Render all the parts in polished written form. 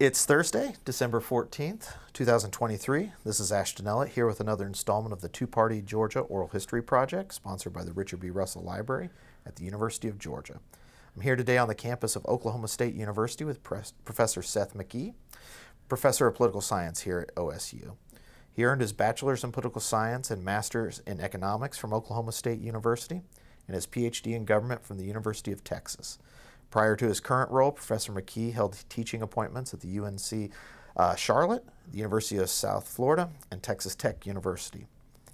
It's Thursday, December 14th, 2023. This is Ashton Ellett here with another installment of the Two-Party Georgia Oral History Project, sponsored by the Richard B. Russell Library at the University of Georgia. I'm here today on the campus of Oklahoma State University with Professor Seth McKee, Professor of Political Science here at OSU. He earned his bachelor's in political science and master's in economics from Oklahoma State University and his PhD in government from the University of Texas. Prior to his current role, Professor McKee held teaching appointments at the UNC Charlotte, the University of South Florida, and Texas Tech University.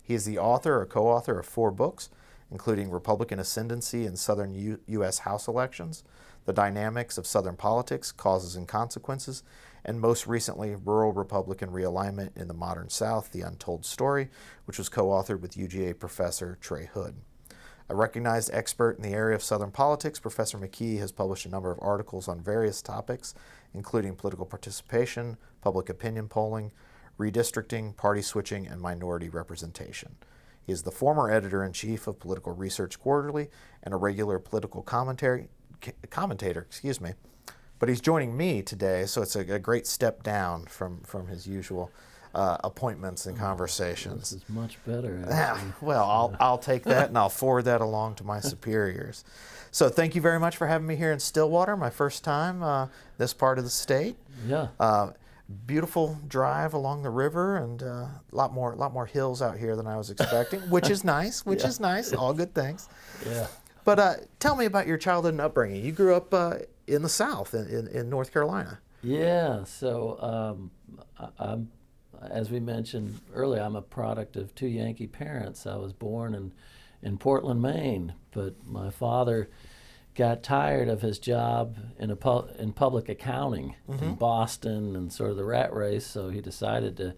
He is the author or co-author of 4 books, including Republican Ascendancy in Southern U.S. House Elections, The Dynamics of Southern Politics, Causes and Consequences, and most recently, Rural Republican Realignment in the Modern South, The Untold Story, which was co-authored with UGA professor Trey Hood. A recognized expert in the area of Southern politics, Professor McKee has published a number of articles on various topics, including political participation, public opinion polling, redistricting, party switching, and minority representation. He is the former editor-in-chief of Political Research Quarterly and a regular political commentator, but he's joining me today, so it's a great step down from his usual appointments and conversations. This is much better. Well, I'll take that and I'll forward that along to my superiors. So thank you very much for having me here in Stillwater, my first time this part of the state. Yeah. Beautiful drive along the river and a lot more hills out here than I was expecting, which is nice. Is nice. All good things. Yeah. But tell me about your childhood and upbringing. You grew up in the South, in North Carolina. Yeah. So I'm, as we mentioned earlier, I'm a product of 2 Yankee parents. I was born in Portland, Maine, but my father got tired of his job in public accounting in Boston and sort of the rat race, so he decided to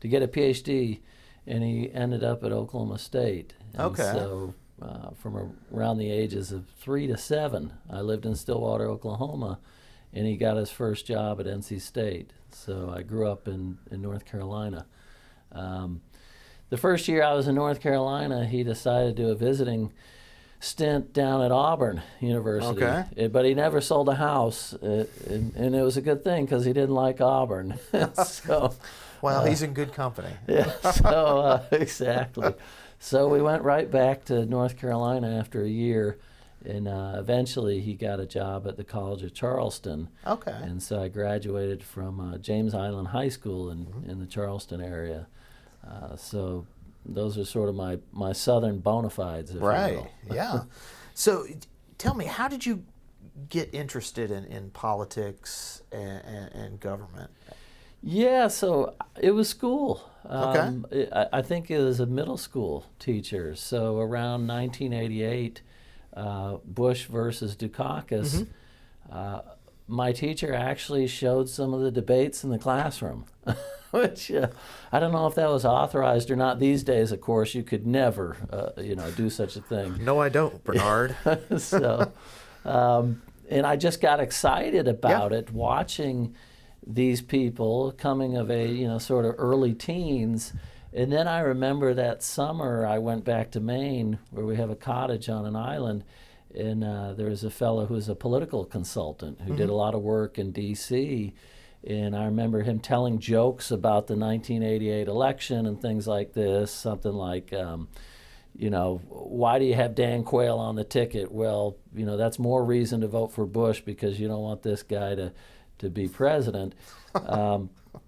get a PhD, and he ended up at Oklahoma State. And Okay. So from around the ages of 3 to 7, I lived in Stillwater, Oklahoma, and he got his first job at NC State. So I grew up in North Carolina. The first year I was in North Carolina, he decided to do a visiting stint down at Auburn University. Okay. But he never sold a house, and it was a good thing because he didn't like Auburn. So, Well, he's in good company. yeah, so exactly. So we went right back to North Carolina after a year, and eventually he got a job at the College of Charleston. Okay. And so I graduated from James Island High School in the Charleston area. So those are sort of my southern bona fides, if you Right. will. Yeah. So tell me, how did you get interested in politics and government? Yeah, so it was school. Okay. I think it was a middle school teacher. So around 1988, Bush versus Dukakis, my teacher actually showed some of the debates in the classroom, which I don't know if that was authorized or not. These days, of course, you could never, do such a thing. No, I don't, Bernard. So, and I just got excited about it, watching these people coming of age, sort of early teens. And then I remember that summer I went back to Maine, where we have a cottage on an island, and there was a fellow who was a political consultant who did a lot of work in D.C., and I remember him telling jokes about the 1988 election and things like this, something like, why do you have Dan Quayle on the ticket? Well, that's more reason to vote for Bush because you don't want this guy to be president.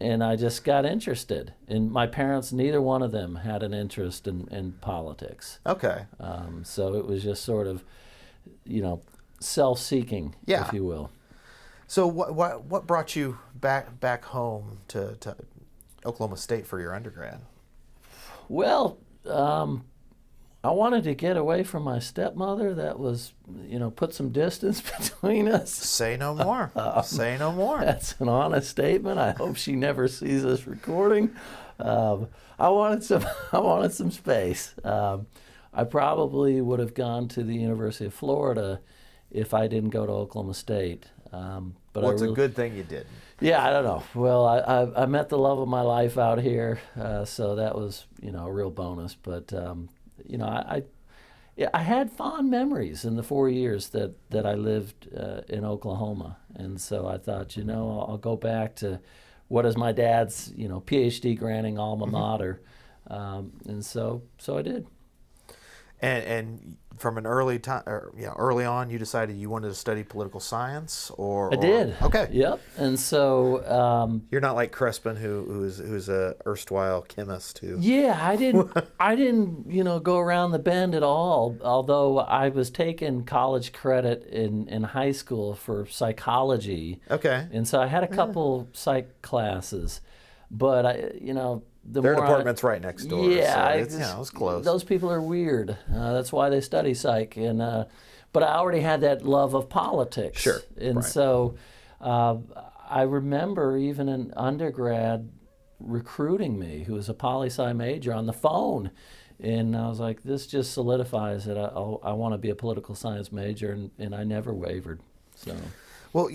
And I just got interested. And my parents, neither one of them had an interest in politics. Okay. So it was just sort of, self-seeking, if you will. So what brought you back home to Oklahoma State for your undergrad? Well, I wanted to get away from my stepmother. That was, put some distance between us. Say no more. Say no more. That's an honest statement. I hope she never sees this recording. I wanted some space. I probably would have gone to the University of Florida if I didn't go to Oklahoma State. But Well, it's a good thing you didn't. Yeah, I don't know. Well, I met the love of my life out here, so that was a real bonus. But Yeah, I had fond memories in the 4 years that I lived in Oklahoma, and so I thought, I'll go back to what is my dad's, PhD granting alma mater, and so I did. And from an early time, early on, you decided you wanted to study political science, or I did. Okay. Yep. And so You're not like Crespin, who's a erstwhile chemist who. yeah, I didn't go around the bend at all. Although I was taking college credit in high school for psychology. Okay. And so I had a couple psych classes, but Their department's right next door. Yeah, so it's close. Those people are weird. That's why they study psych. And but I already had that love of politics. Sure. And right. so I remember even an undergrad recruiting me, who was a poli-sci major, on the phone. And I was like, this just solidifies that I want to be a political science major, and I never wavered. So, well,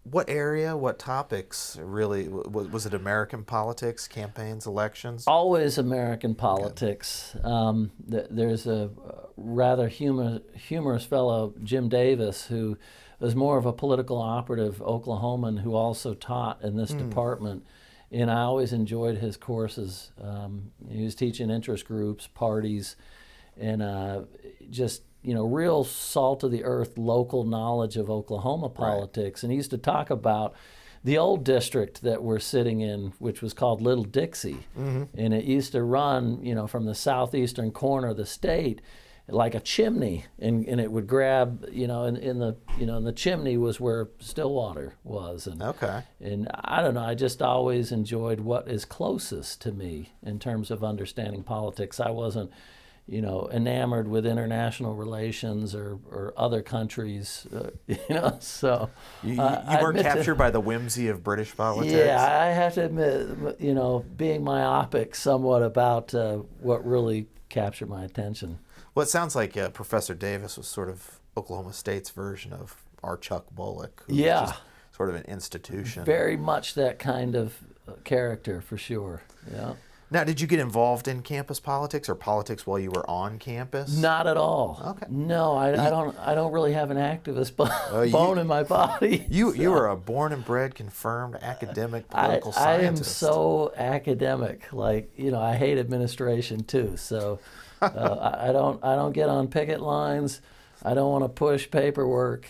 what area, what topics really, was it American politics, campaigns, elections? Always American politics. There's a rather humorous fellow, Jim Davis, who was more of a political operative Oklahoman who also taught in this department. And I always enjoyed his courses. He was teaching interest groups, parties, and just real salt of the earth local knowledge of Oklahoma politics. Right. And he used to talk about the old district that we're sitting in, which was called Little Dixie. Mm-hmm. And it used to run, from the southeastern corner of the state like a chimney, and it would grab, in the chimney was where Stillwater was. And, okay. And I don't know, I just always enjoyed what is closest to me in terms of understanding politics. I wasn't enamored with international relations or other countries, so. You weren't captured by the whimsy of British politics? Yeah, I have to admit, being myopic somewhat about what really captured my attention. Well, it sounds like Professor Davis was sort of Oklahoma State's version of our Chuck Bullock, who was just sort of an institution. Very much that kind of character, for sure, yeah. Now, did you get involved in campus politics or politics while you were on campus? Not at all. Okay. No, I don't really have an activist bone in my body. You were a born and bred, confirmed academic political scientist. I am so academic. I hate administration too. So I don't get on picket lines. I don't want to push paperwork.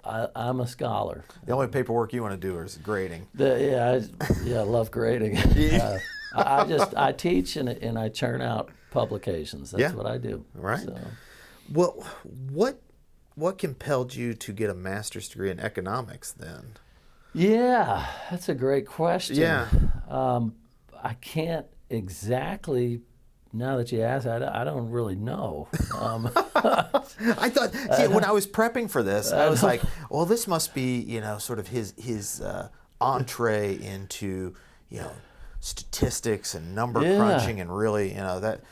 I'm a scholar. The only paperwork you want to do is grading. I love grading. I teach and I churn out publications. That's what I do. Right. So. Well, what compelled you to get a master's degree in economics then? Yeah, that's a great question. Yeah. I can't exactly. Now that you ask, I don't really know. I thought, when I was prepping for this, I was like, well, this must be, sort of his entree into, statistics and number crunching and really, that.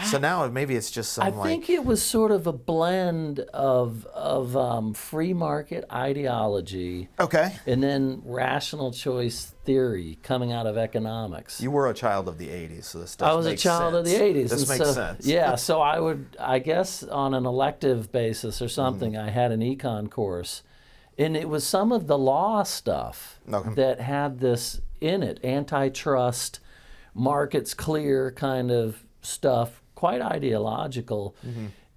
So now maybe it's just some I think it was sort of a blend of free market ideology, okay, and then rational choice theory coming out of economics. You were a child of the '80s, so this stuff I was a child of the '80s. This makes sense. Yeah, so I guess on an elective basis or something, I had an econ course, and it was some of the law stuff that had this in it, antitrust, markets clear kind of stuff, quite ideological.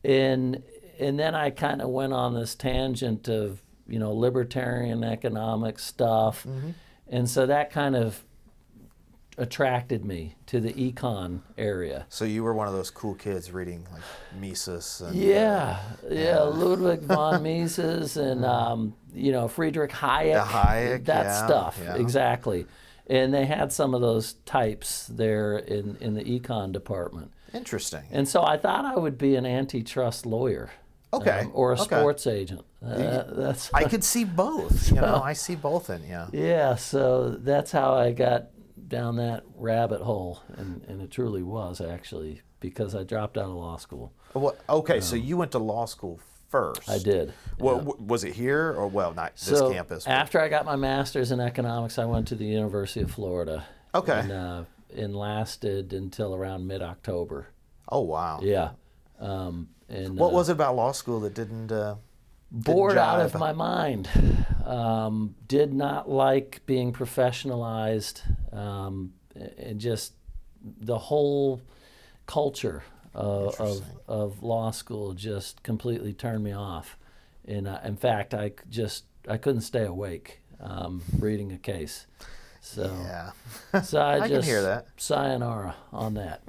And then I kind of went on this tangent of libertarian economic stuff, and so that kind of attracted me to the econ area. So you were one of those cool kids reading like Mises and Ludwig von Mises and Friedrich Hayek, that stuff. Yeah. Exactly. And they had some of those types there in the econ department. Interesting. And so I thought I would be an antitrust lawyer. Okay. Or a sports agent. I could see both. I see both in you. Yeah, so that's how I got down that rabbit hole, and it truly was actually, because I dropped out of law school. Well, okay, so you went to law school first. I did. Well, was it here or not this campus? After I got my master's in economics, I went to the University of Florida. Okay. And lasted until around mid-October. Oh wow. Yeah. And What was it about law school that didn't bored out of jive? my mind. Did not like being professionalized, and just the whole culture of law school just completely turned me off. And in fact, I couldn't stay awake reading a case. So Yeah. so I can hear that. sayonara on that.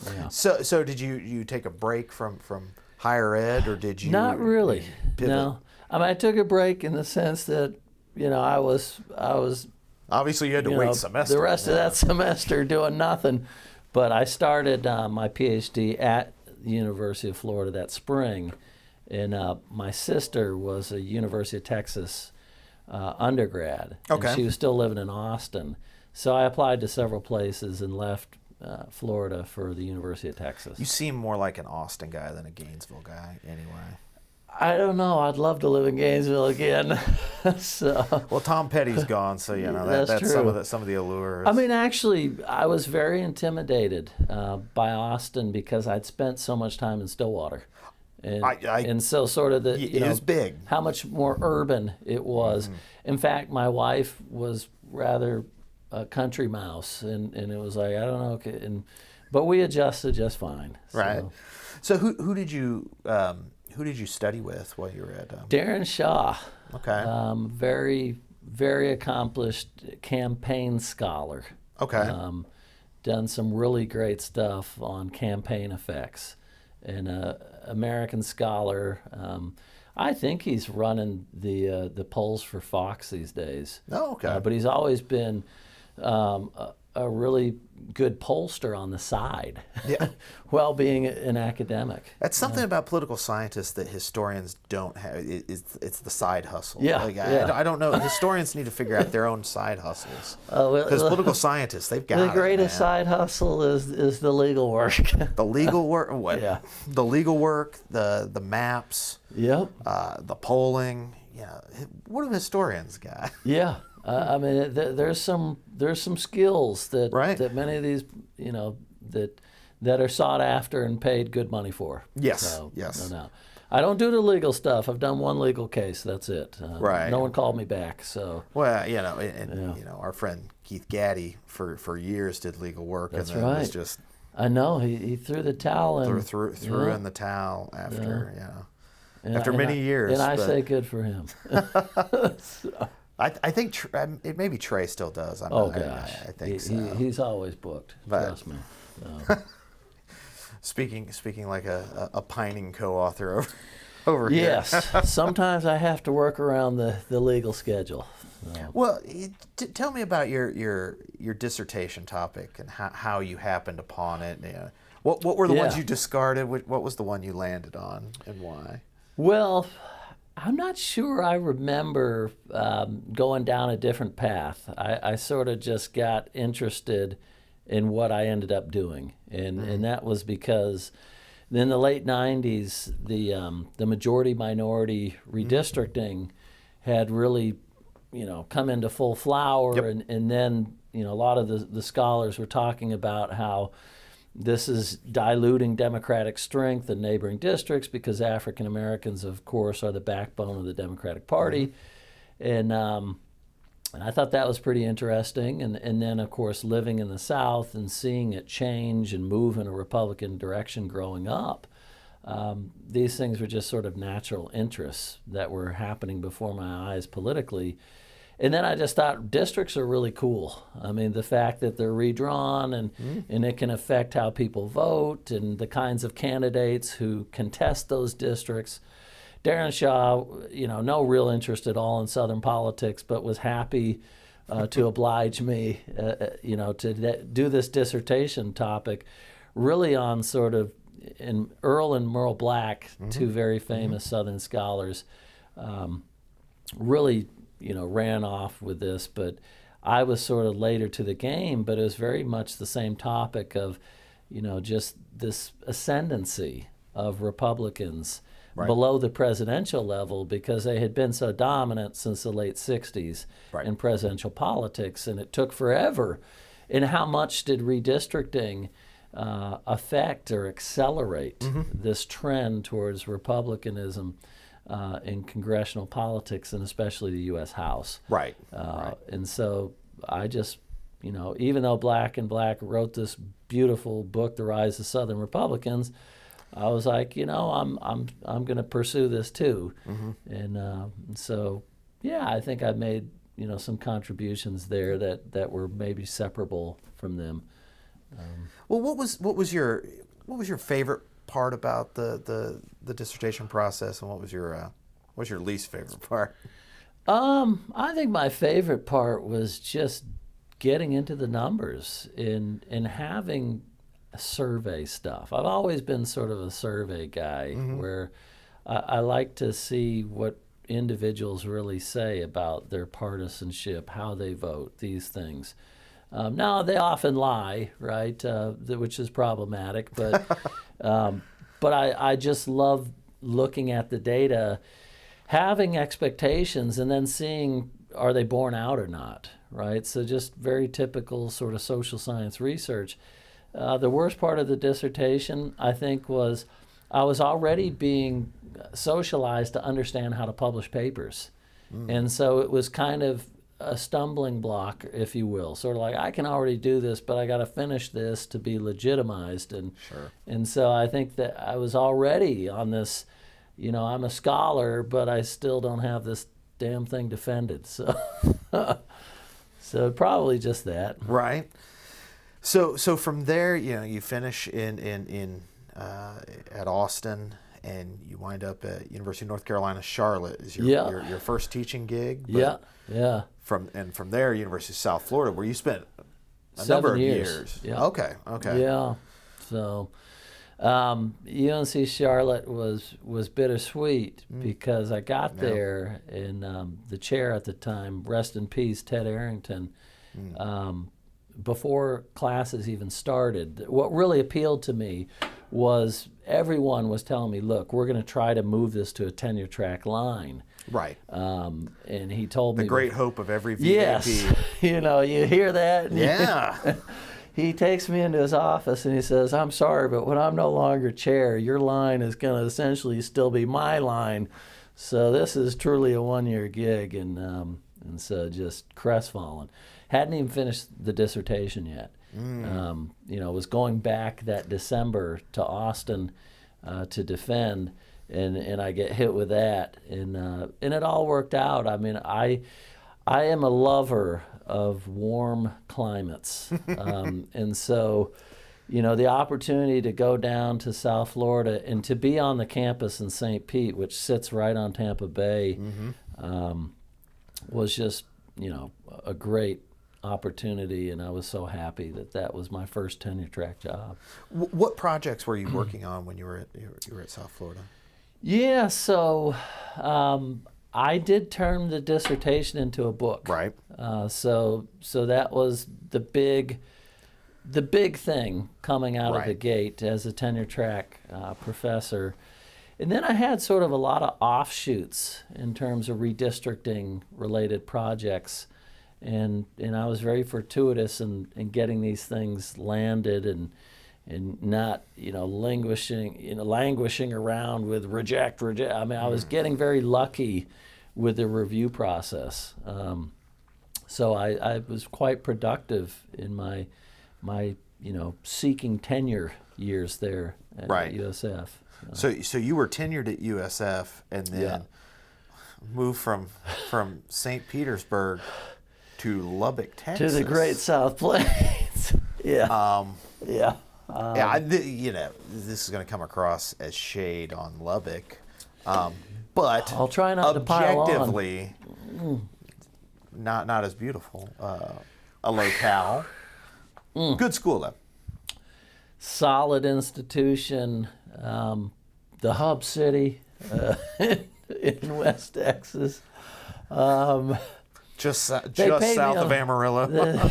Yeah. So did you take a break from higher ed, or did you? Not really. Pivot? No. I mean, I took a break in the sense that, I was Obviously, you had to wait semester. the rest of that semester doing nothing. But I started my PhD at the University of Florida that spring, and my sister was a University of Texas undergrad. Okay. And she was still living in Austin. So I applied to several places and left Florida for the University of Texas. You seem more like an Austin guy than a Gainesville guy, anyway. I don't know. I'd love to live in Gainesville again. So. Well, Tom Petty's gone, so that's true. some of the allures. I mean, actually, I was very intimidated by Austin because I'd spent so much time in Stillwater, and and so sort of it is big. How much more urban it was. Mm-hmm. In fact, my wife was rather a country mouse, and it was like, I don't know, okay, but we adjusted just fine. Right. So who did you study with while you were at? Darren Shaw. Okay. Very, very accomplished campaign scholar. Okay. Done some really great stuff on campaign effects, and American scholar. I think he's running the polls for Fox these days. Oh, okay. But he's always been a really good pollster on the side, yeah. while being an academic. That's something about political scientists that historians don't have. It's the side hustle. Yeah, I don't know. Historians need to figure out their own side hustles. Well, because political scientists, they've got the greatest side hustle is the legal work. The legal work. What? Yeah. The legal work, the maps. Yep. The polling. Yeah. What have historians got? Yeah. I mean, there's some skills that many of these, that are sought after and paid good money for. Yes. So, yes. No. I don't do the legal stuff. I've done one legal case. That's it. Right. No one called me back. So. Well, our friend Keith Gaddy for years did legal work. That's and then right. Was just. I know he threw the towel in. Threw in the towel after after many years. And I say good for him. So. I think it maybe Trey still does. Gosh, I think so. He's always booked. Trust me. So. Speaking like a pining co-author over here. Yes. Sometimes I have to work around the legal schedule. So. Well, tell me about your dissertation topic and how you happened upon it. What were the ones you discarded? What was the one you landed on, and why? Well, I'm not sure I remember going down a different path. I sort of just got interested in what I ended up doing, and that was because in the late 90s, the majority-minority redistricting had really, come into full flower, Yep. and then, a lot of the scholars were talking about how this is diluting Democratic strength in neighboring districts because African Americans, of course, are the backbone of the Democratic Party. Mm-hmm. And I thought that was pretty interesting. And then, of course, living in the South and seeing it change and move in a Republican direction growing up, these things were just sort of natural interests that were happening before my eyes politically. And then I just thought districts are really cool. I mean, the fact that they're redrawn and it can affect how people vote and the kinds of candidates who contest those districts. Darren Shaw, no real interest at all in Southern politics, but was happy to oblige me, to do this dissertation topic really on sort of Earl and Merle Black, two very famous Southern scholars, really ran off with this, but I was sort of later to the game, but it was very much the same topic of, just this ascendancy of Republicans below the presidential level because they had been so dominant since the late 60s in presidential politics, and it took forever. And how much did redistricting affect or accelerate this trend towards republicanism in congressional politics, and especially the U.S. House. Right. And so I just, even though Black and Black wrote this beautiful book, The Rise of Southern Republicans, I was like, I'm going to pursue this too. And so, yeah, I think I made some contributions there that were maybe separable from them. Well, what was your favorite part about the dissertation process, and what was your least favorite part? I think my favorite part was just getting into the numbers and having survey stuff. I've always been sort of a survey guy, where I like to see what individuals really say about their partisanship, how they vote, these things. Now, they often lie, right, which is problematic, but I just love looking at the data, having expectations, and then seeing, are they borne out or not, right? So just very typical sort of social science research. The worst part of the dissertation, I think, was I was already being socialized to understand how to publish papers. And so it was kind of a stumbling block, if you will, sort of like, I can already do this, but I got to finish this to be legitimized. And so I think that I was already on this, I'm a scholar, but I still don't have this damn thing defended. So, so probably just that. Right. So from there, you finish in at Austin, and you wind up at University of North Carolina, Charlotte is your first teaching gig. But yeah. From there, University of South Florida, where you spent a number of years. Yeah. Okay. Yeah. So UNC Charlotte was bittersweet because I got there, and the chair at the time, rest in peace, Ted Arrington, before classes even started, what really appealed to me was everyone was telling me, look, we're going to try to move this to a tenure track line. Right. And he told me the great hope of every VAP. Yes. You hear that? Yeah. He takes me into his office and he says, I'm sorry, but when I'm no longer chair, your line is going to essentially still be my line. So this is truly a one-year gig. And so just crestfallen. Hadn't even finished the dissertation yet. Was going back that December to Austin to defend, and I get hit with that, and it all worked out. I mean, I am a lover of warm climates, and so, the opportunity to go down to South Florida and to be on the campus in St. Pete, which sits right on Tampa Bay, was just a great opportunity, and I was so happy that was my first tenure track job. What projects were you working on when you were at South Florida? Yeah, so I did turn the dissertation into a book. Right. So that was the big thing coming out of the gate as a tenure track professor. And then I had sort of a lot of offshoots in terms of redistricting related projects. And I was very fortuitous in getting these things landed and not languishing around with reject. I mean, I was getting very lucky with the review process. So I was quite productive in my seeking tenure years there at USF. So you were tenured at USF and then moved from St. Petersburg to Lubbock, Texas. To the Great South Plains. Yeah. This is going to come across as shade on Lubbock, but I'll try not to pile on. Objectively, not as beautiful a locale. Good school though. Solid institution, the hub city in West Texas. Just south of Amarillo.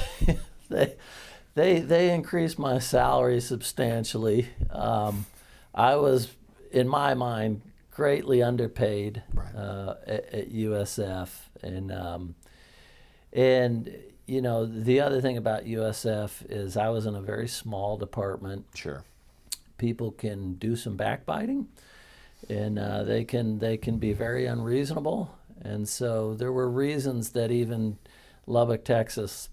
They increased my salary substantially. I was, in my mind, greatly underpaid at USF, and the other thing about USF is I was in a very small department. Sure. People can do some backbiting, and they can be very unreasonable. And so there were reasons that even Lubbock, Texas,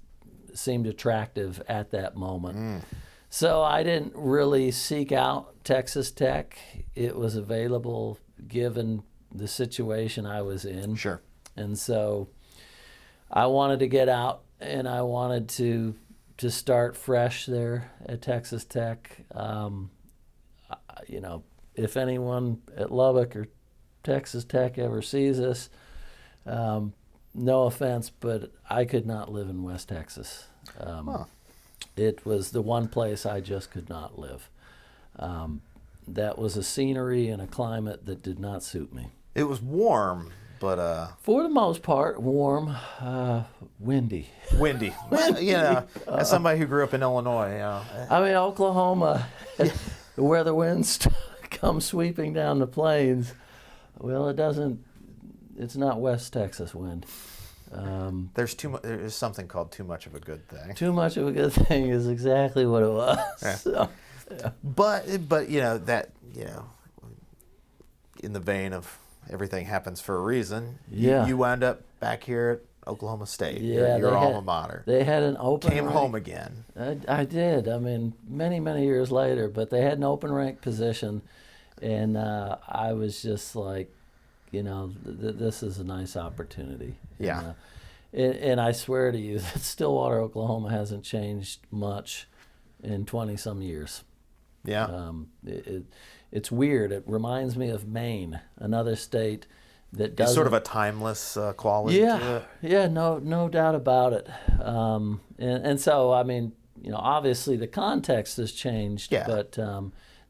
seemed attractive at that moment. So I didn't really seek out Texas Tech. It was available given the situation I was in. Sure. And so I wanted to get out, and I wanted to start fresh there at Texas Tech. If anyone at Lubbock or Texas Tech ever sees us, no offense, but I could not live in West Texas. It was the one place I just could not live. That was a scenery and a climate that did not suit me. It was warm, but For the most part, warm, windy. windy. Well, as somebody who grew up in Illinois, I mean, Oklahoma, where the winds come sweeping down the plains, well, it's not West Texas wind. there's something called too much of a good thing. Too much of a good thing is exactly what it was. Yeah. So, But in the vein of everything happens for a reason, Yeah. you wound up back here at Oklahoma State, Yeah, your they alma had- mater. They had an open Came rank. home again. I did. I mean, many, many years later, but they had an open rank position, and I was just like, this is a nice opportunity. Yeah. And I swear to you that Stillwater, Oklahoma hasn't changed much in 20-some years. Yeah. It's weird. It reminds me of Maine, another state that does It's sort of a timeless quality to Yeah, it. yeah, no doubt about it. And so, I mean, obviously the context has changed, Yeah. but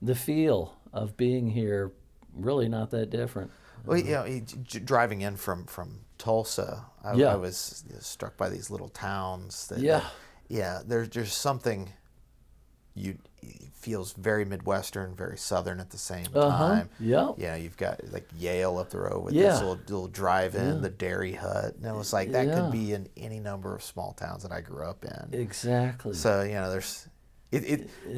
the feel of being here really not that different. Well, driving in from Tulsa, I Yeah. was struck by these little towns. Yeah. There's something it feels very Midwestern, very Southern at the same time. Yeah. Yeah, you've got like Yale up the road with Yeah. this little drive-in, the Dairy Hut, and it was like that Yeah. could be in any number of small towns that I grew up in. Exactly. So there's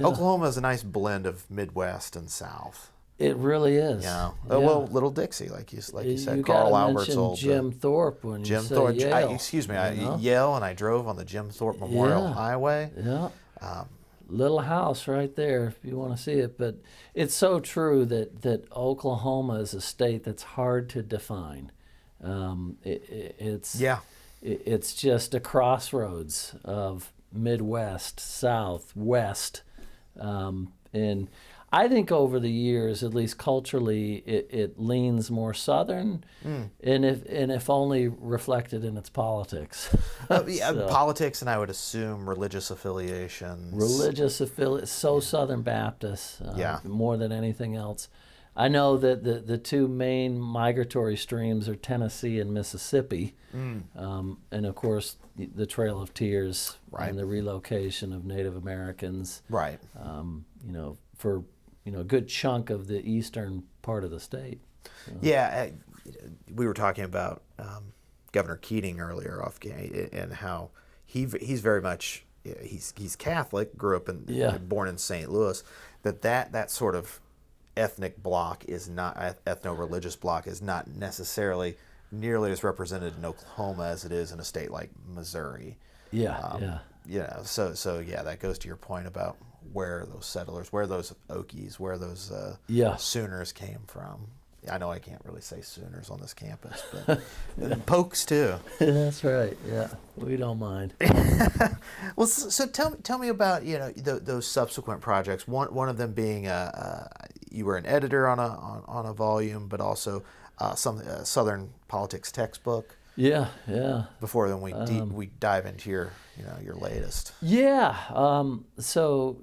Oklahoma is a nice blend of Midwest and South. It really is. Yeah. Yeah. Well, Little Dixie, like you said, You Carl gotta Albert's mention old Jim Thorpe when Jim you say Thorpe. Yale. Excuse me, you know? Yale, and I drove on the Jim Thorpe Memorial Yeah. Highway. Yeah. Little house right there if you want to see it. But it's so true that Oklahoma is a state that's hard to define. It's it's just a crossroads of Midwest, South, West. And I think over the years, at least culturally, it leans more Southern, and if only reflected in its politics. So, Politics, and I would assume religious affiliations. so Southern Baptist, Yeah. more than anything else. I know that the two main migratory streams are Tennessee and Mississippi, and of course the Trail of Tears Right. and the relocation of Native Americans. Right. For a good chunk of the eastern part of the state. Yeah, we were talking about Governor Keating earlier and how he's very much he's Catholic, grew up born in St. Louis. That sort of ethnic block is not ethno-religious block is not necessarily nearly as represented in Oklahoma as it is in a state like Missouri. Yeah. So that goes to your point about where those settlers, where those Okies, where those Sooners came from. I know I can't really say Sooners on this campus, but Pokes too. That's right. Yeah, we don't mind. Well, so tell me about those subsequent projects. One of them being you were an editor on a volume, but also some Southern politics textbook. Yeah. Before then, we dive into your latest. Yeah. So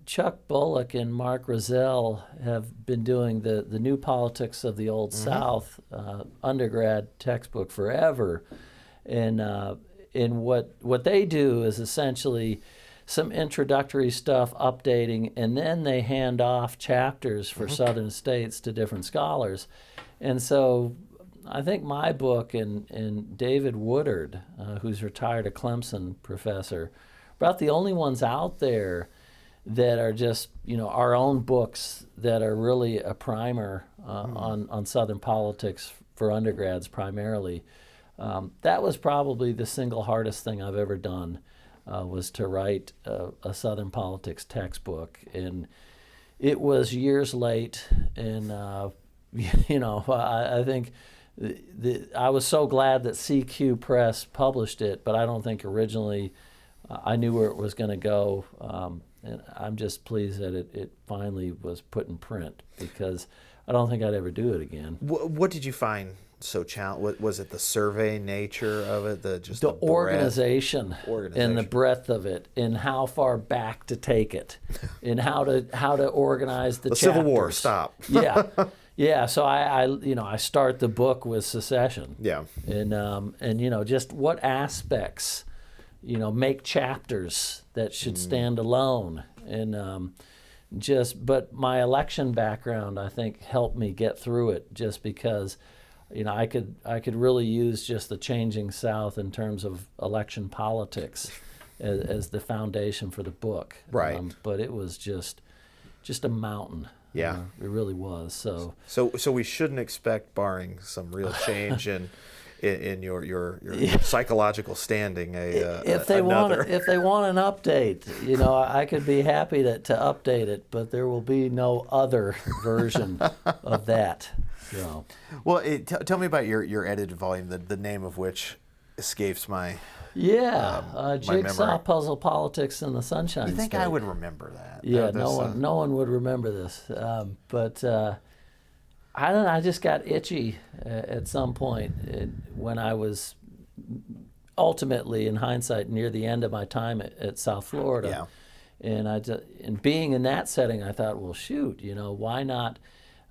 Chuck Bullock and Mark Rozelle have been doing the New Politics of the Old South undergrad textbook forever, and what they do is essentially some introductory stuff, updating, and then they hand off chapters for Southern states to different scholars, and so I think my book and David Woodard, who's retired, a Clemson professor, about the only ones out there that are just, our own books that are really a primer on Southern politics for undergrads primarily. That was probably the single hardest thing I've ever done, was to write a Southern politics textbook. And it was years late, and I think I was so glad that CQ Press published it, but I don't think originally I knew where it was going to go. And I'm just pleased that it finally was put in print, because I don't think I'd ever do it again. What did you find so challenging? Was it the survey nature of it, the organization and the breadth of it, and how far back to take it, and how to organize the chapters. Civil War, stop. Yeah. So I start the book with secession. Yeah. And just what aspects, make chapters that should stand alone, and but my election background, I think, helped me get through it, just because I could really use just the changing South in terms of election politics as the foundation for the book. Right. But it was just a mountain. Yeah. It really was. So we shouldn't expect, barring some real change in your psychological standing, if they want an update, I could be happy to update it, but there will be no other version of that. So. Well, tell me about your edited volume, the name of which escapes my Jigsaw memory. Puzzle Politics in the Sunshine You think State. I would remember that? Yeah, no one would remember this. But I don't know, I just got itchy at some point when I was ultimately, in hindsight, near the end of my time at South Florida. Yeah. And being in that setting, I thought, well, shoot, why not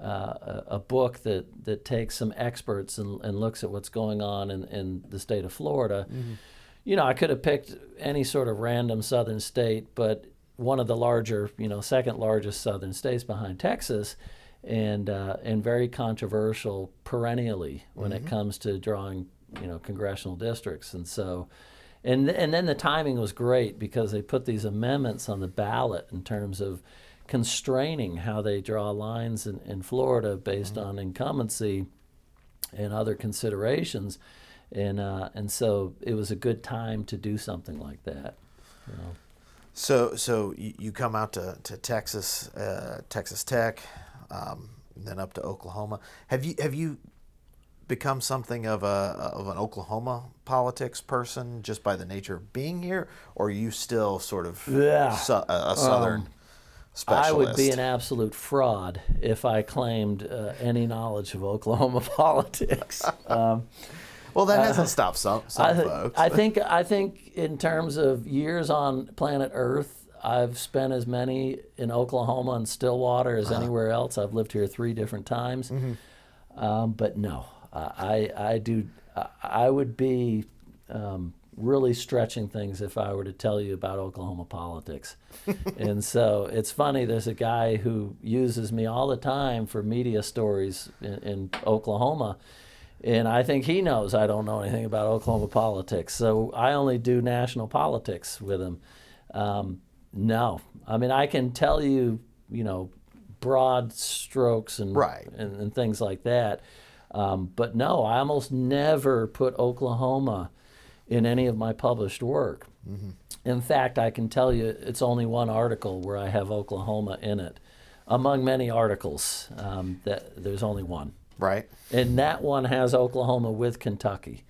a book that takes some experts and looks at what's going on in the state of Florida. Mm-hmm. I could have picked any sort of random southern state, but one of the larger, second largest southern states behind Texas, and very controversial perennially when it comes to drawing, congressional districts. And so, and then the timing was great, because they put these amendments on the ballot in terms of constraining how they draw lines in Florida based on incumbency and other considerations, and so it was a good time to do something like that. So you come out to Texas, Texas Tech, then up to Oklahoma. Have you become something of an Oklahoma politics person just by the nature of being here, or are you still sort of a Southern specialist? I would be an absolute fraud if I claimed any knowledge of Oklahoma politics. Well, that hasn't stopped some folks. I think in terms of years on planet Earth, I've spent as many in Oklahoma and Stillwater as anywhere else. I've lived here 3 different times. Mm-hmm. But no, I would be really stretching things if I were to tell you about Oklahoma politics. And so it's funny, there's a guy who uses me all the time for media stories in Oklahoma, and I think he knows I don't know anything about Oklahoma politics, so I only do national politics with him. No, I mean, I can tell you, broad strokes and things like that, but no, I almost never put Oklahoma in any of my published work. Mm-hmm. In fact, I can tell you it's only one article where I have Oklahoma in it. Among many articles, that there's only one. Right. And that one has Oklahoma with Kentucky.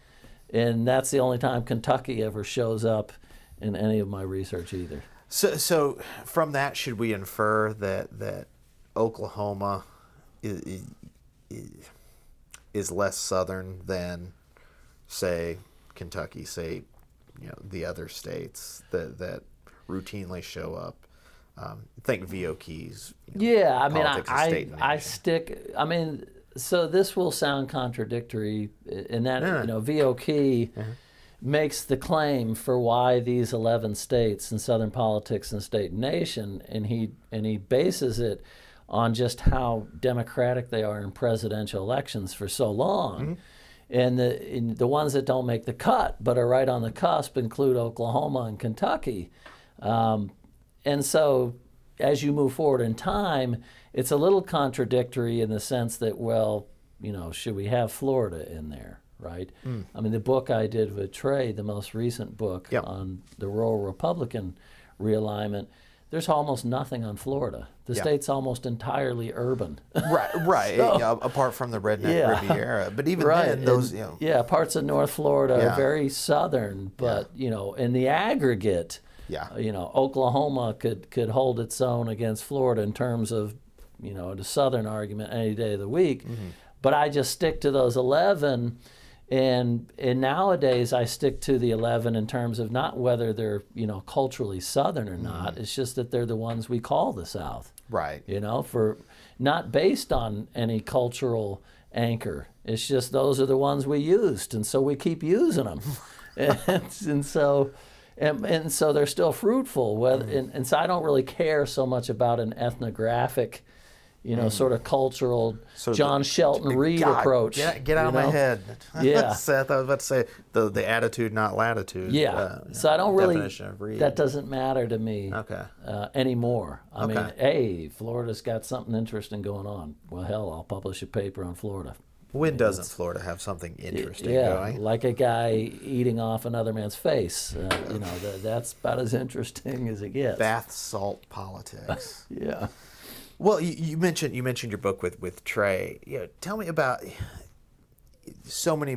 And that's the only time Kentucky ever shows up in any of my research either. So from that, should we infer that Oklahoma is less Southern than, say, Kentucky, say, the other states that routinely show up? Think VO keys. Yeah, I mean, so this will sound contradictory in that, VO key makes the claim for why these 11 states in Southern politics and state and nation, and he bases it on just how democratic they are in presidential elections for so long. And the ones that don't make the cut but are right on the cusp include Oklahoma and Kentucky. And so as you move forward in time, it's a little contradictory in the sense that, well, should we have Florida in there, right? I mean, the book I did with Trey, the most recent book on the rural Republican realignment, there's almost nothing on Florida. The state's almost entirely urban. Right. So, apart from the redneck Riviera. But even then, those, parts of North Florida are very southern, but, in the aggregate, Oklahoma could hold its own against Florida in terms of, the southern argument any day of the week. Mm-hmm. But I just stick to those 11, and nowadays I stick to the 11 in terms of not whether they're, culturally southern or not. It's just that they're the ones we call the South. Right. For not based on any cultural anchor. It's just those are the ones we used, and so we keep using them. and so they're still fruitful. And so I don't really care so much about an ethnographic, sort of cultural John Shelton Reed approach. Get out of my head. Yeah. Seth, I was about to say the attitude, not latitude. Yeah. So I don't really, definition of Reed. that doesn't matter to me anymore. I mean, hey, Florida's got something interesting going on. Well, hell, I'll publish a paper on Florida. When doesn't Florida have something interesting going? Like a guy eating off another man's face. That's about as interesting as it gets. Bath salt politics. Yeah. Well, you mentioned your book with Trey. Tell me about so many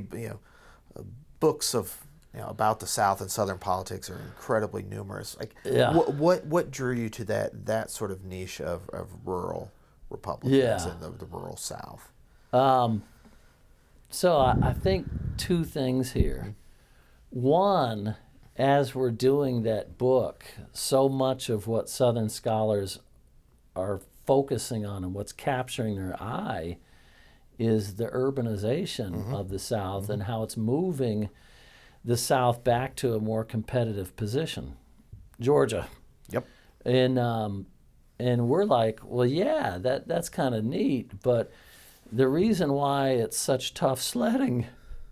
books of about the South and Southern politics are incredibly numerous. Like, what drew you to that sort of niche of rural Republicans in the rural South? So I think two things here. One, as we're doing that book, so much of what Southern scholars are focusing on and what's capturing their eye is the urbanization of the South and how it's moving the South back to a more competitive position. Georgia. Yep. And we're like, well, yeah, that's kind of neat, but the reason why it's such tough sledding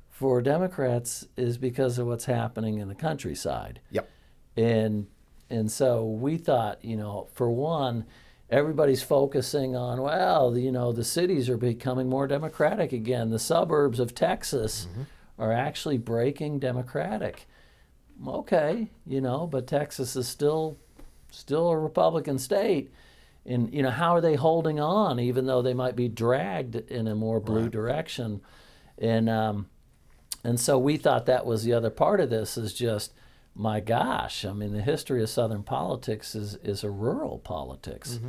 for Democrats is because of what's happening in the countryside. Yep. And so we thought, for one, everybody's focusing on, well, the cities are becoming more Democratic again. The suburbs of Texas are actually breaking Democratic. Okay, but Texas is still a Republican state. And, how are they holding on, even though they might be dragged in a more blue direction? And so we thought that was the other part of this is just, my gosh, I mean, the history of Southern politics is a rural politics.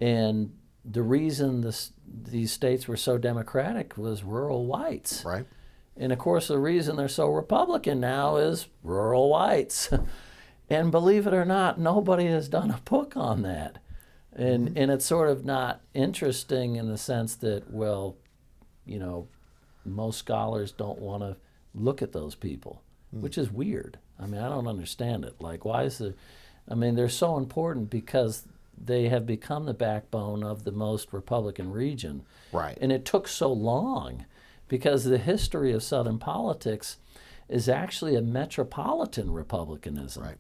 And the reason these states were so Democratic was rural whites. Right. And, of course, the reason they're so Republican now is rural whites. And believe it or not, nobody has done a book on that. And it's sort of not interesting in the sense that, well, most scholars don't want to look at those people, which is weird. I mean, I don't understand it. Like, why is they're so important because they have become the backbone of the most Republican region. Right. And it took so long because the history of Southern politics is actually a metropolitan republicanism. Right.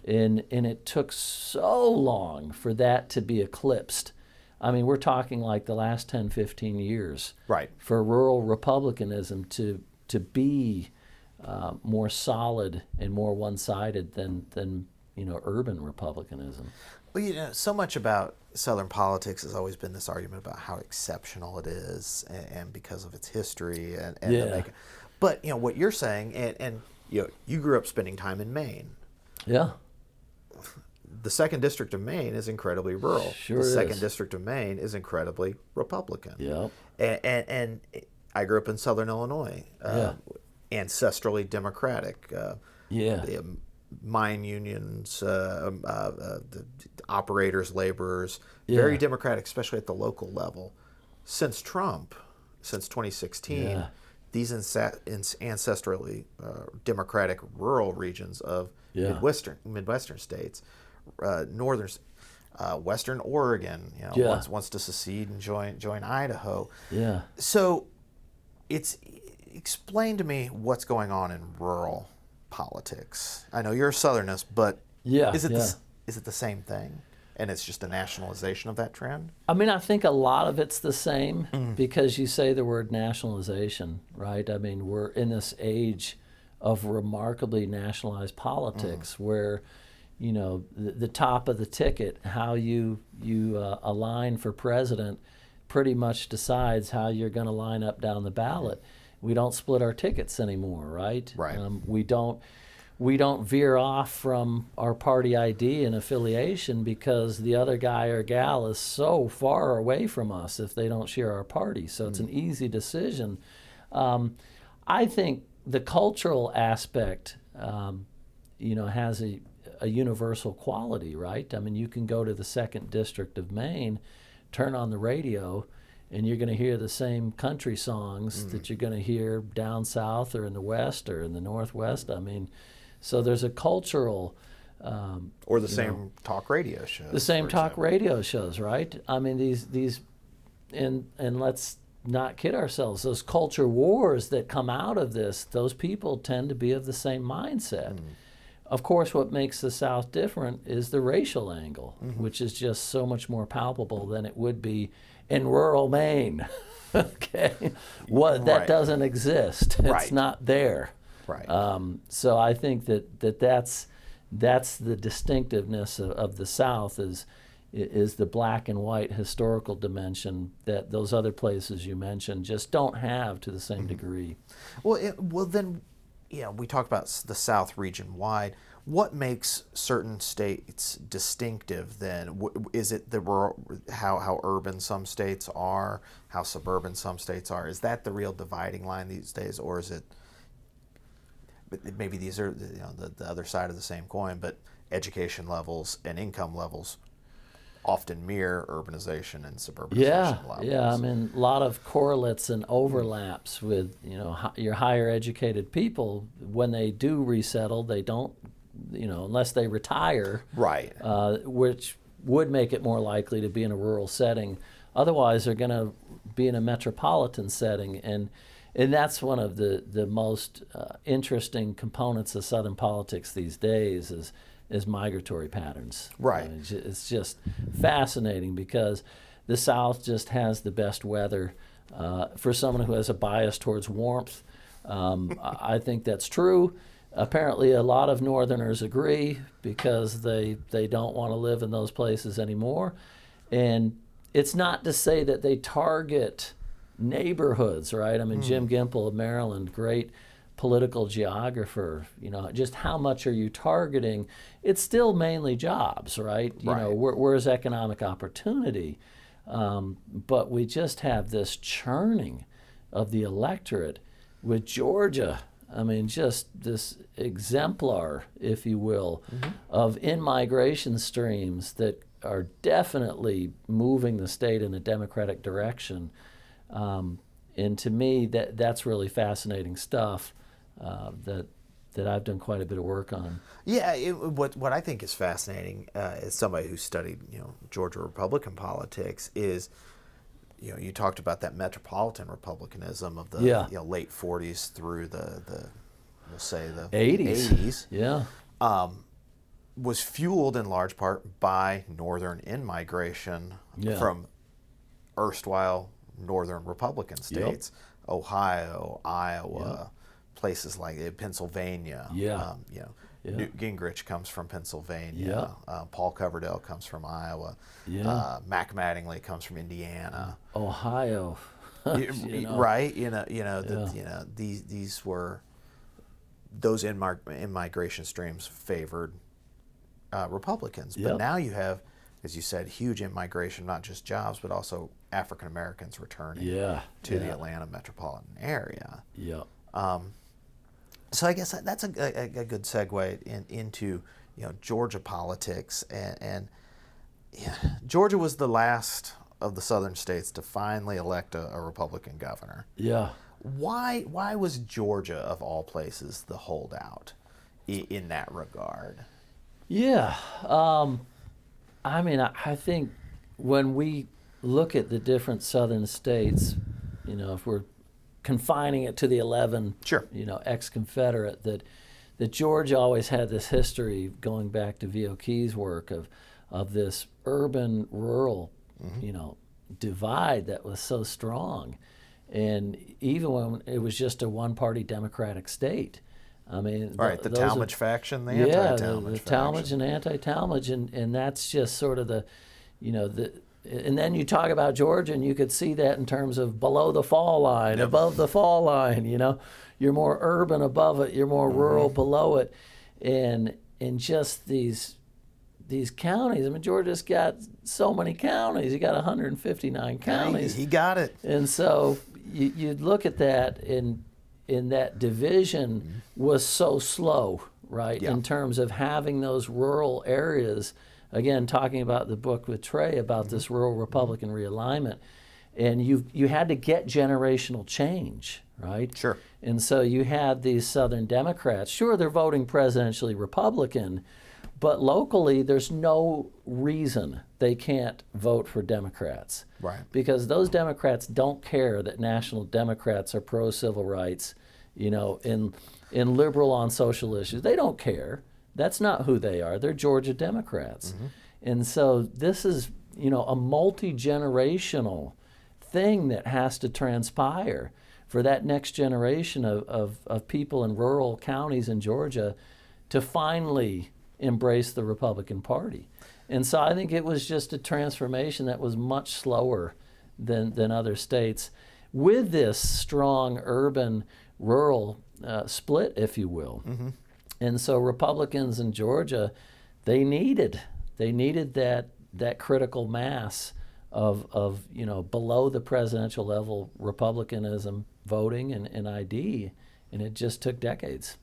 And it took so long for that to be eclipsed. I mean, we're talking like the last 10, 15 years for rural republicanism to be more solid and more one-sided than urban republicanism. Well, so much about Southern politics has always been this argument about how exceptional it is, and because of its history and the makeup. But what you're saying, and you grew up spending time in Maine. Yeah. The 2nd District of Maine is incredibly rural. Sure the is. 2nd District of Maine is incredibly Republican. Yeah. And I grew up in Southern Illinois, ancestrally Democratic. The mine unions, the operators, laborers, very Democratic, especially at the local level. Since Trump, since 2016, these ancestrally Democratic rural regions of Midwestern states, Western Oregon, wants to secede and join Idaho. Yeah. So it's Explain to me what's going on in rural politics. I know you're a Southernist, but Yeah, is it yeah. is it the same thing? And it's just a nationalization of that trend? I mean, I think a lot of it's the same because you say the word nationalization, right? I mean, we're in this age of remarkably nationalized politics where, you know, the top of the ticket, how you align for president, pretty much decides how you're going to line up down the ballot. We don't split our tickets anymore, right? Right. We don't veer off from our party ID and affiliation because the other guy or gal is so far away from us if they don't share our party. So it's an easy decision. I think the cultural aspect, has a universal quality, right? I mean, you can go to the 2nd District of Maine, turn on the radio, and you're going to hear the same country songs that you're going to hear down south or in the west or in the northwest. I mean, so there's a cultural Or the same talk radio shows. the same for talk example. radio shows, right? I mean, these and let's not kid ourselves, those culture wars that come out of this, those people tend to be of the same mindset. Of course, what makes the South different is the racial angle, which is just so much more palpable than it would be in rural Maine. Okay, that Right. doesn't exist. It's Right. not there. Right. So I think that's the distinctiveness of the South is the black and white historical dimension that those other places you mentioned just don't have to the same degree. Well, then, we talk about the South region wide. What makes certain states distinctive then? Is it the rural, how urban some states are, how suburban some states are? Is that the real dividing line these days, or is it? Maybe these are the other side of the same coin, but education levels and income levels often mirror urbanization and suburbanization levels. Yeah. I mean, a lot of correlates and overlaps with your higher educated people. When they do resettle, they don't, unless they retire, Right. which would make it more likely to be in a rural setting. Otherwise, they're going to be in a metropolitan setting, and that's one of the most interesting components of Southern politics these days is migratory patterns. Right. I mean, it's just fascinating because the South just has the best weather. For someone who has a bias towards warmth, I think that's true. Apparently, a lot of Northerners agree because they don't want to live in those places anymore. And it's not to say that they target neighborhoods, right? I mean, Jim Gimple of Maryland, great political geographer, just how much are you targeting? It's still mainly jobs, right? Where's economic opportunity? But we just have this churning of the electorate with Georgia. I mean, just this exemplar, if you will, of in-migration streams that are definitely moving the state in a democratic direction. And to me, that's really fascinating stuff that I've done quite a bit of work on. Yeah, what I think is fascinating as somebody who studied Georgia Republican politics is you talked about that metropolitan republicanism of the late 40s through the we'll say the 80s. Yeah. Was fueled in large part by northern in-migration from erstwhile northern Republican states, Ohio, Iowa, places like Pennsylvania. Newt Gingrich comes from Pennsylvania. Paul Coverdell comes from Iowa. Mac Mattingly comes from Indiana. Ohio. Right? These were those in-migration streams favored Republicans. But now you have, as you said, huge in-migration, not just jobs, but also African Americans returning to the Atlanta metropolitan area. So I guess that's a good segue into Georgia politics, and Georgia was the last of the southern states to finally elect a Republican governor. Why was Georgia, of all places, the holdout in that regard? I mean, I think when we look at the different southern states, if we're confining it to the 11, Sure. ex-Confederate, that Georgia always had this history going back to V.O. Key's work of this urban-rural, divide that was so strong. And even when it was just a one-party Democratic state, I mean, the Talmadge faction, the yeah, anti-Talmadge the Talmadge and anti-Talmadge, and that's just sort of and then you talk about Georgia, and you could see that in terms of below the fall line, above the fall line. You're more urban above it, you're more rural below it, and just these counties. I mean, Georgia's got so many counties. You got 159 counties. He got it. And so you'd look at that, in that division was so slow, right? Yeah. In terms of having those rural areas. Again, talking about the book with Trey about this rural Republican realignment, and you had to get generational change, right? Sure. And so you had these Southern Democrats. Sure, they're voting presidentially Republican, but locally there's no reason they can't vote for Democrats. Right. Because those Democrats don't care that national Democrats are pro-civil rights, and liberal on social issues. They don't care. That's not who they are. They're Georgia Democrats. And so this is, a multi-generational thing that has to transpire for that next generation of people in rural counties in Georgia to finally embrace the Republican Party. And so I think it was just a transformation that was much slower than other states, with this strong urban-rural split, if you will. And so Republicans in Georgia, they needed that critical mass of below the presidential level Republicanism voting and ID, and it just took decades.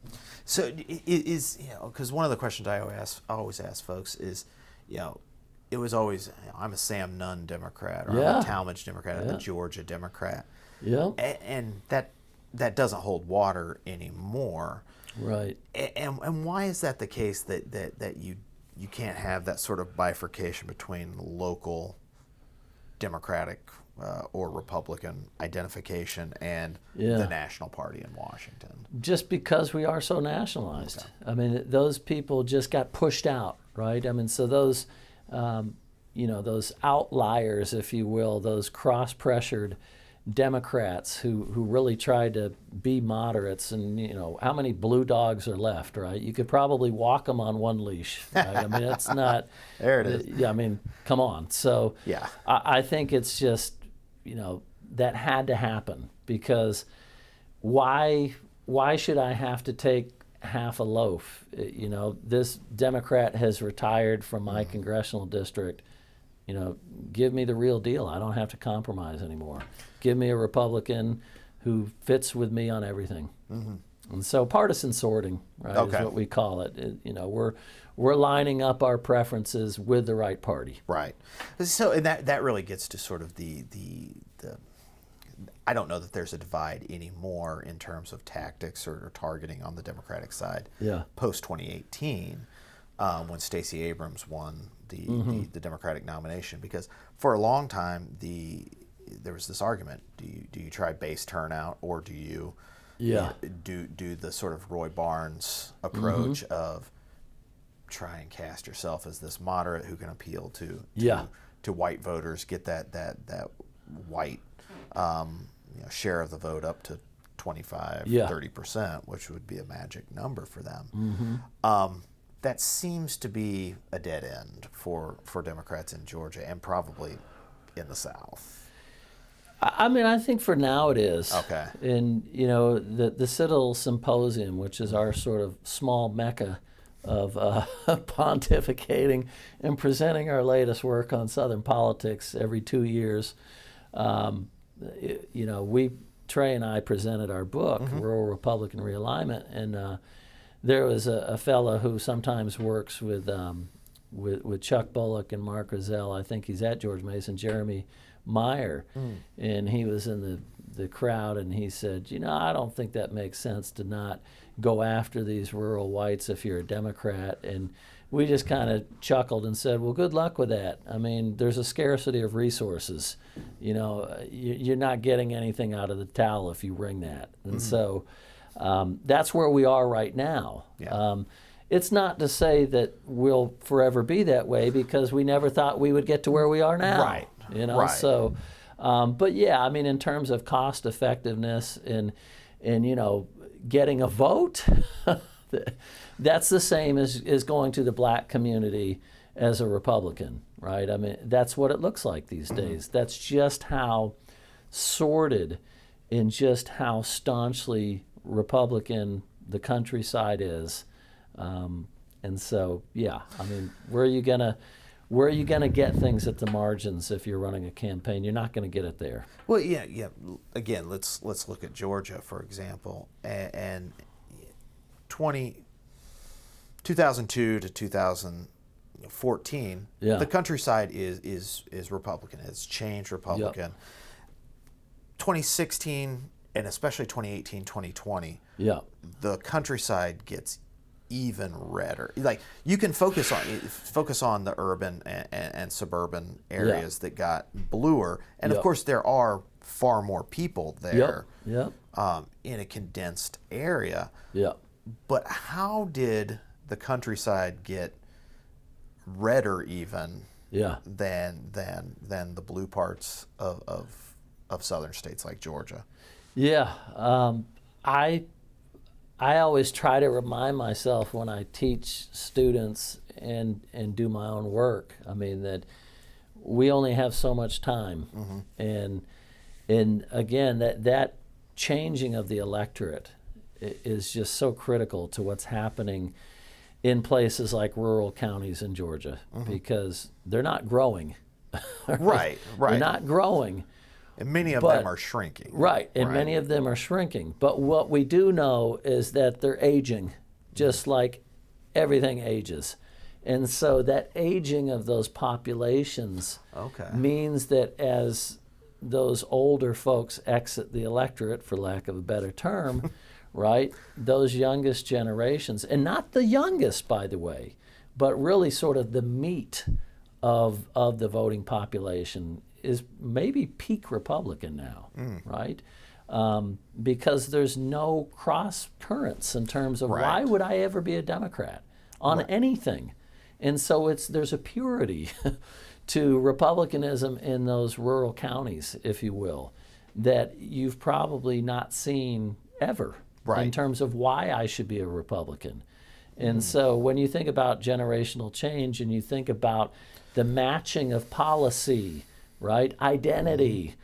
So because one of the questions I always ask folks is, it was always, I'm a Sam Nunn Democrat, or I'm a Talmadge Democrat, I'm a Georgia Democrat. Yeah. And that doesn't hold water anymore. Right. And why is that the case, that you can't have that sort of bifurcation between local Democratic or Republican identification and the national party in Washington? Just because we are so nationalized. Okay. I mean, those people just got pushed out, right? I mean, so those, those outliers, if you will, those cross-pressured Democrats who really tried to be moderates, and how many blue dogs are left, right? You could probably walk them on one leash, right? I mean, it's not there it is. Yeah, I mean, come on. So yeah, I think it's just that had to happen, because why should I have to take half a loaf? This Democrat has retired from my congressional district. Give me the real deal. I don't have to compromise anymore. Give me a Republican who fits with me on everything. And so partisan sorting, right, is what we call it. We're lining up our preferences with the right party. Right. So and that really gets to sort of the I don't know that there's a divide anymore in terms of tactics or targeting on the Democratic side. Yeah. Post 2018, when Stacey Abrams won the Democratic nomination, because for a long time there was this argument: do you try base turnout, or do you do the sort of Roy Barnes approach of try and cast yourself as this moderate who can appeal to white voters, get that white share of the vote up to 25-30%, which would be a magic number for them. That seems to be a dead end for Democrats in Georgia, and probably in the South. I mean, I think for now it is. Okay. And, the Citadel Symposium, which is our sort of small mecca of pontificating and presenting our latest work on Southern politics every 2 years, Trey and I presented our book, Rural Republican Realignment, and there was a fellow who sometimes works with Chuck Bullock and Mark Rozelle. I think he's at George Mason, Jeremy Meyer, and he was in the crowd, and he said, I don't think that makes sense to not go after these rural whites if you're a Democrat. And we just kind of chuckled and said, well, good luck with that. I mean, there's a scarcity of resources. You know, you're not getting anything out of the towel if you wring that. And so that's where we are right now. Yeah. It's not to say that we'll forever be that way, because we never thought we would get to where we are now. Right. You know, Right. so, but yeah, I mean, in terms of cost effectiveness and you know, getting a vote, that's the same as going to the black community as a Republican, right? I mean, that's what it looks like these days. That's just how sordid and just how staunchly Republican the countryside is. And so, yeah, I mean, where are you gonna get things at the margins if you're running a campaign? You're not going to get it there. Well, yeah. Again, let's look at Georgia, for example, and 2002 to 2014, Yeah. the countryside is Republican. It's changed Republican. 2016 and especially 2018, 2020, Yeah. the countryside gets even redder. Like, you can focus on the urban and suburban areas that got bluer, and of course there are far more people there. Yep. In a condensed area. Yeah. But how did the countryside get redder even Yeah. than the blue parts of southern states like Georgia? Yeah. I always try to remind myself when I teach students and do my own work, I mean, that we only have so much time. And again, that changing of the electorate is just so critical to what's happening in places like rural counties in Georgia, because they're not growing. Right. They're not growing. And many of them are shrinking. Right, and many of them are shrinking. But what we do know is that they're aging, just like everything ages. And so that aging of those populations means that as those older folks exit the electorate, for lack of a better term, right, those youngest generations, and not the youngest, by the way, but really sort of the meat of the voting population is maybe peak Republican now, right? Because there's no cross currents in terms of why would I ever be a Democrat on anything. And so there's a purity to Republicanism in those rural counties, if you will, that you've probably not seen ever in terms of why I should be a Republican. And so when you think about generational change and you think about the matching of policy, right, identity,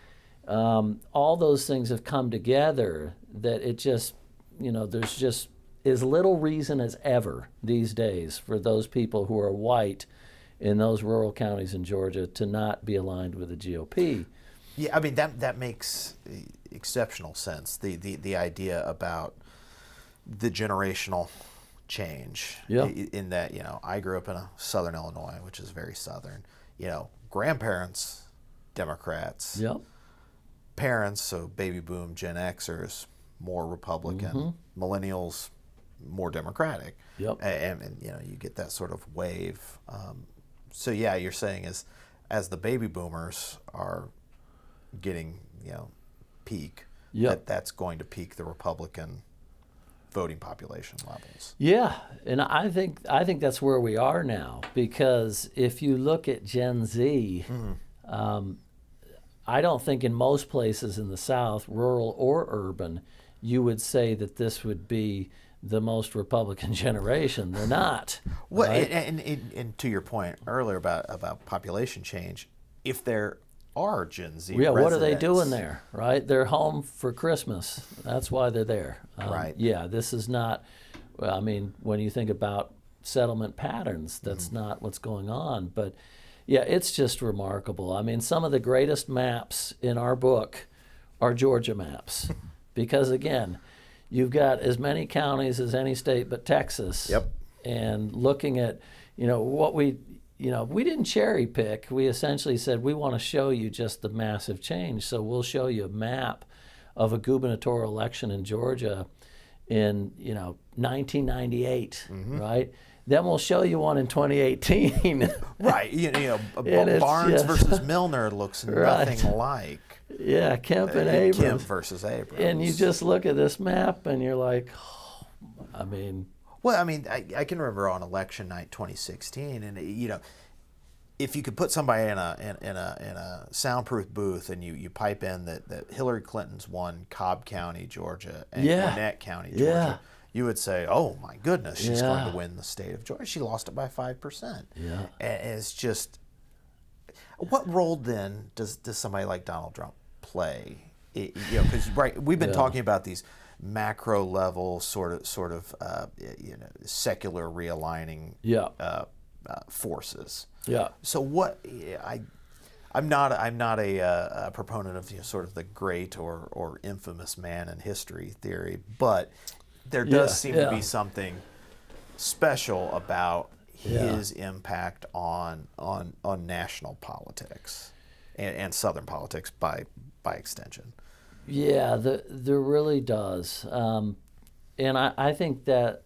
all those things have come together that it just, you know, there's just as little reason as ever these days for those people who are white in those rural counties in Georgia to not be aligned with the GOP. Yeah, I mean, that makes exceptional sense. The idea about the generational change in that, you know, I grew up in a southern Illinois, which is very southern. You know, grandparents, Democrats. Parents, so baby boom, Gen Xers, more Republican. Millennials, more Democratic. And you know, you get that sort of wave. So yeah, you're saying as the baby boomers are getting, you know, peak, that's going to peak the Republican voting population levels. Yeah, and I think that's where we are now, because if you look at Gen Z, I don't think in most places in the South, rural or urban, you would say that this would be the most Republican generation. They're not. Well, right? and to your point earlier about population change, if there are Gen Z what are they doing there, right? They're home for Christmas. That's why they're there. Right. Yeah, this is not, well, I mean, when you think about settlement patterns, that's not what's going on. But yeah, it's just remarkable. I mean, some of the greatest maps in our book are Georgia maps. Because again, you've got as many counties as any state but Texas. And looking at, you know, what we didn't cherry pick. We essentially said, we want to show you just the massive change. So we'll show you a map of a gubernatorial election in Georgia in, 1998, right? then we'll show you one in 2018. Right. And Barnes versus Milner looks nothing like. Yeah, Kemp and Abrams. Kemp versus Abrams. And you just look at this map and you're like, oh, I mean. Well, I mean, I can remember on election night 2016, and if you could put somebody in a soundproof booth and you pipe in that Hillary Clinton's won Cobb County, Georgia, and Gwinnett County, Georgia, you would say, "Oh my goodness, she's going to win the state of Georgia." She lost it by 5%. Yeah, and it's just, what role then does somebody like Donald Trump play? Because we've been talking about these macro level sort of secular realigning forces. Yeah. So what I'm not a proponent of sort of the great or infamous man in history theory, but there does seem to be something special about his impact on national politics and Southern politics by extension. Yeah, there really does, and I think that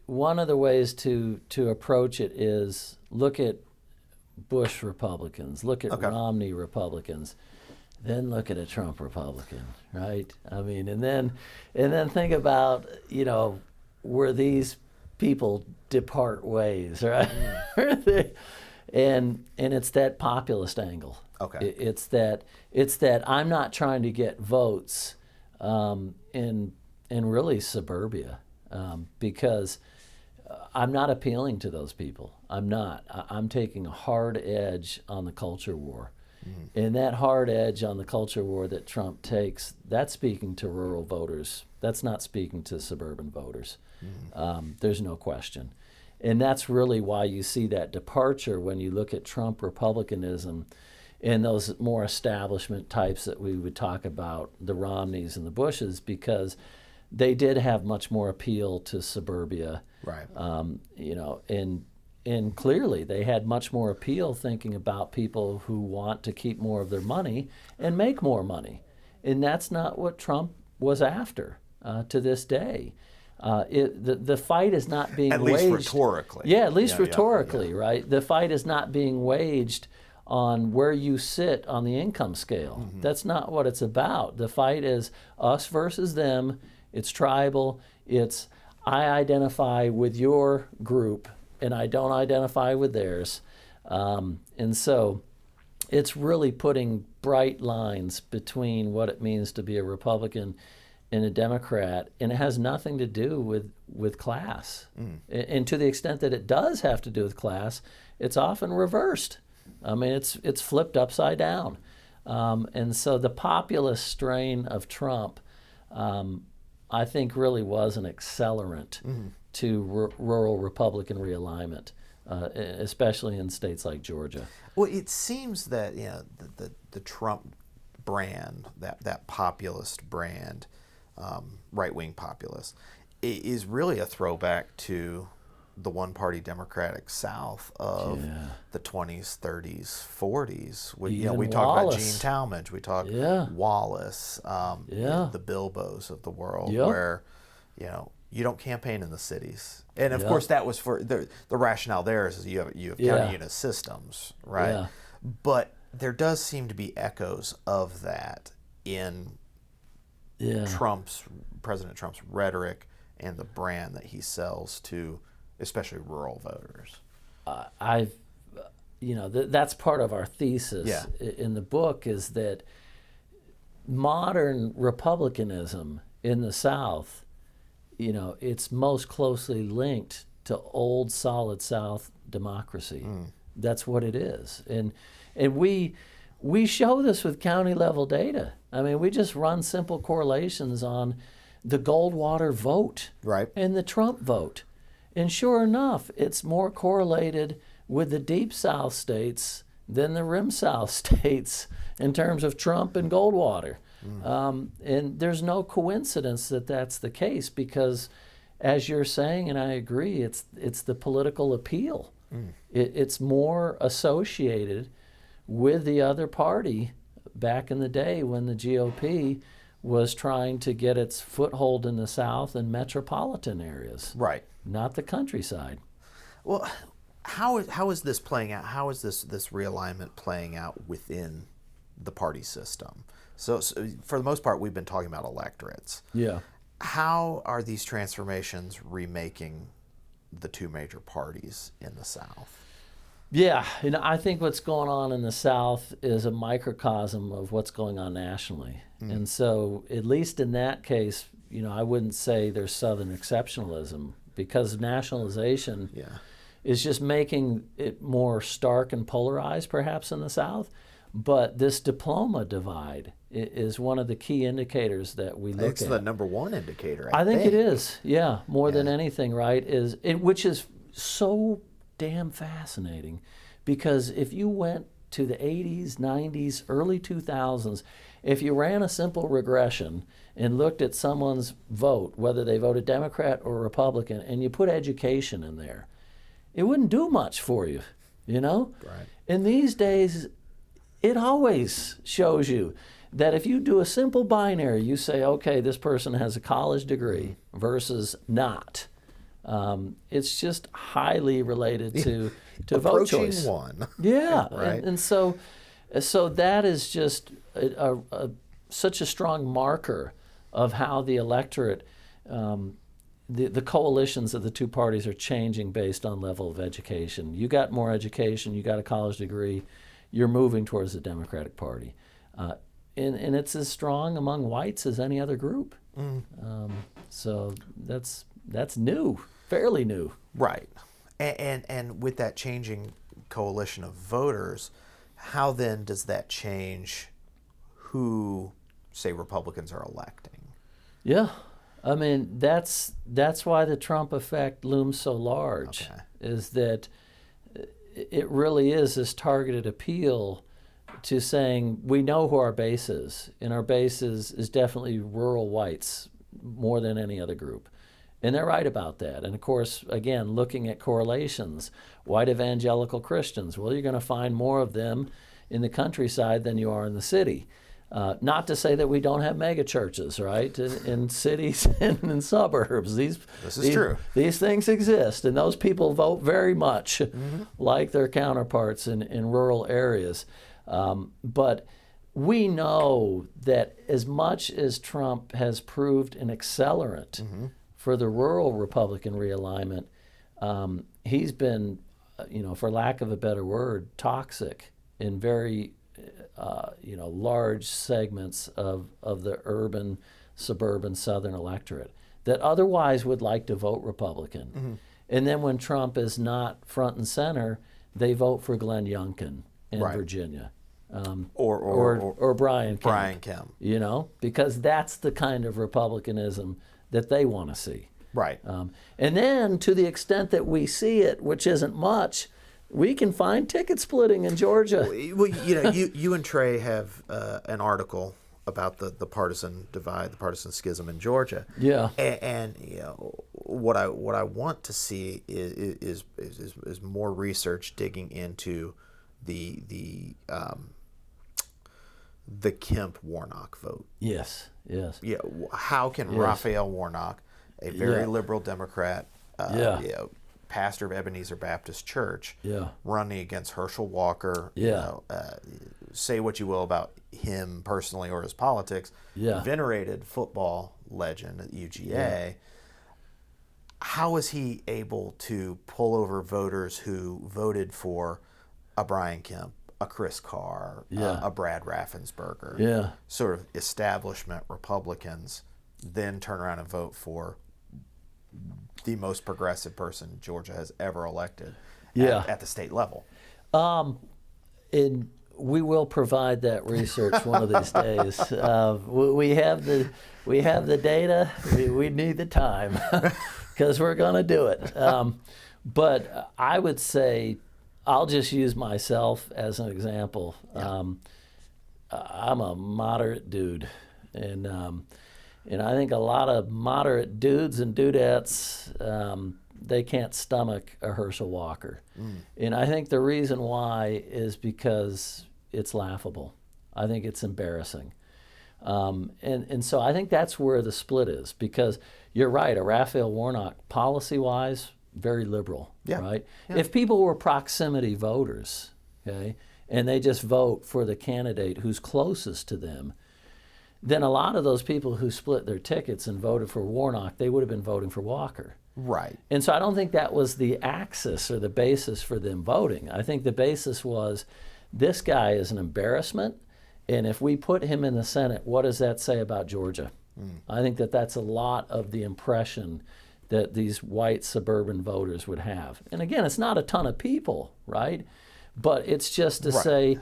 one of the ways to approach it is look at Bush Republicans, look at Romney Republicans, then look at a Trump Republican, right? I mean, and then think about, where these people depart ways, right? and it's that populist angle. Okay. It's that I'm not trying to get votes in really suburbia because I'm not appealing to those people. I'm not. I'm taking a hard edge on the culture war. Mm-hmm. And that hard edge on the culture war that Trump takes, that's speaking to rural voters. That's not speaking to suburban voters. Mm-hmm. There's no question. And that's really why you see that departure when you look at Trump Republicanism and those more establishment types that we would talk about, the Romneys and the Bushes, because they did have much more appeal to suburbia. Right. And clearly they had much more appeal thinking about people who want to keep more of their money and make more money. And that's not what Trump was after to this day. The fight is not being waged. At least rhetorically. Yeah, at least rhetorically, right? The fight is not being waged on where you sit on the income scale. Mm-hmm. That's not what it's about. The fight is us versus them. It's tribal. It's I identify with your group and I don't identify with theirs. And so it's really putting bright lines between what it means to be a Republican and a Democrat, and it has nothing to do with class. Mm. And to the extent that it does have to do with class, it's often reversed. I mean, it's flipped upside down. And so the populist strain of Trump, I think, really was an accelerant to rural Republican realignment, especially in states like Georgia. Well, it seems that the Trump brand, that populist brand, right-wing populist, is really a throwback to the one-party Democratic South of the 20s, 30s, 40s. We talked about Gene Talmadge, we talked Wallace, the Bilbos of the world, where you don't campaign in the cities, and of course that was for the rationale. There is you have county unit systems, right? Yeah. But there does seem to be echoes of that in President Trump's rhetoric and the brand that he sells to, especially rural voters. That's part of our thesis in the book, is that modern republicanism in the South, it's most closely linked to old solid South democracy. That's what it is. And we show this with county level data. I mean, we just run simple correlations on the Goldwater vote and the Trump vote. And sure enough, it's more correlated with the Deep South states than the Rim South states in terms of Trump and Goldwater. And there's no coincidence that that's the case, because, as you're saying, and I agree, it's the political appeal. It's more associated with the other party back in the day when the GOP was trying to get its foothold in the South and metropolitan areas. Right. Not the countryside. Well, how is this playing out? How is this realignment playing out within the party system? So for the most part, we've been talking about electorates. Yeah. How are these transformations remaking the two major parties in the South? Yeah, I think what's going on in the South is a microcosm of what's going on nationally. And so, at least in that case, I wouldn't say there's Southern exceptionalism, because nationalization is just making it more stark and polarized, perhaps, in the South. But this diploma divide is one of the key indicators that we look at. It's the number one indicator, I think it is, more than anything, right? Which is so damn fascinating, because if you went to the 80s, 90s, early 2000s, if you ran a simple regression and looked at someone's vote, whether they voted Democrat or Republican, and you put education in there, it wouldn't do much for you, Right. And these days, it always shows you that if you do a simple binary, you say, okay, this person has a college degree versus not. It's just highly related to vote choice. Approaching one. Yeah, right. And so that is just such a strong marker of how the electorate, the coalitions of the two parties are changing based on level of education. You got more education, you got a college degree, you're moving towards the Democratic Party. And it's as strong among whites as any other group. So that's new, fairly new. Right. And with that changing coalition of voters, how then does that change who, say, Republicans are electing? Yeah. I mean, that's why the Trump effect looms so large, is that it really is this targeted appeal to saying we know who our base is, and our base is definitely rural whites more than any other group. And they're right about that. And of course, again, looking at correlations, white evangelical Christians, well, you're going to find more of them in the countryside than you are in the city. Not to say that we don't have mega churches, right, in cities and in suburbs. This is true. These things exist, and those people vote very much like their counterparts in rural areas. But we know that as much as Trump has proved an accelerant for the rural Republican realignment, he's been, for lack of a better word, toxic in very large segments of the urban, suburban, southern electorate that otherwise would like to vote Republican. And then when Trump is not front and center, they vote for Glenn Youngkin in Virginia. Or Brian Kemp. Brian Kemp. Because that's the kind of republicanism that they want to see. Right. And then to the extent that we see it, which isn't much, we can find ticket splitting in Georgia. Well, you and Trey have an article about the partisan divide, the partisan schism in Georgia. Yeah. And what I want to see is more research digging into the Kemp Warnock vote. Yes. Yeah. How can Raphael Warnock, a very liberal Democrat, pastor of Ebenezer Baptist Church, running against Herschel Walker, say what you will about him personally or his politics, venerated football legend at UGA, how is he able to pull over voters who voted for a Brian Kemp, a Chris Carr, a Brad Raffensperger, sort of establishment Republicans, then turn around and vote for the most progressive person Georgia has ever elected at the state level? And we will provide that research one of these days. We have the data. We need the time because we're going to do it. But I would say, I'll just use myself as an example. I'm a moderate dude, and I think a lot of moderate dudes and dudettes, they can't stomach a Herschel Walker. And I think the reason why is because it's laughable. I think it's embarrassing. And so I think that's where the split is, because you're right, a Raphael Warnock, policy-wise, very liberal, Yeah. right? Yeah. If people were proximity voters, okay, and they just vote for the candidate who's closest to them, then a lot of those people who split their tickets and voted for Warnock, they would have been voting for Walker. Right. And so I don't think that was the axis or the basis for them voting. I think the basis was this guy is an embarrassment, and if we put him in the Senate, what does that say about Georgia? I think that that's a lot of the impression that these white suburban voters would have. And again, it's not a ton of people, right? But it's just to say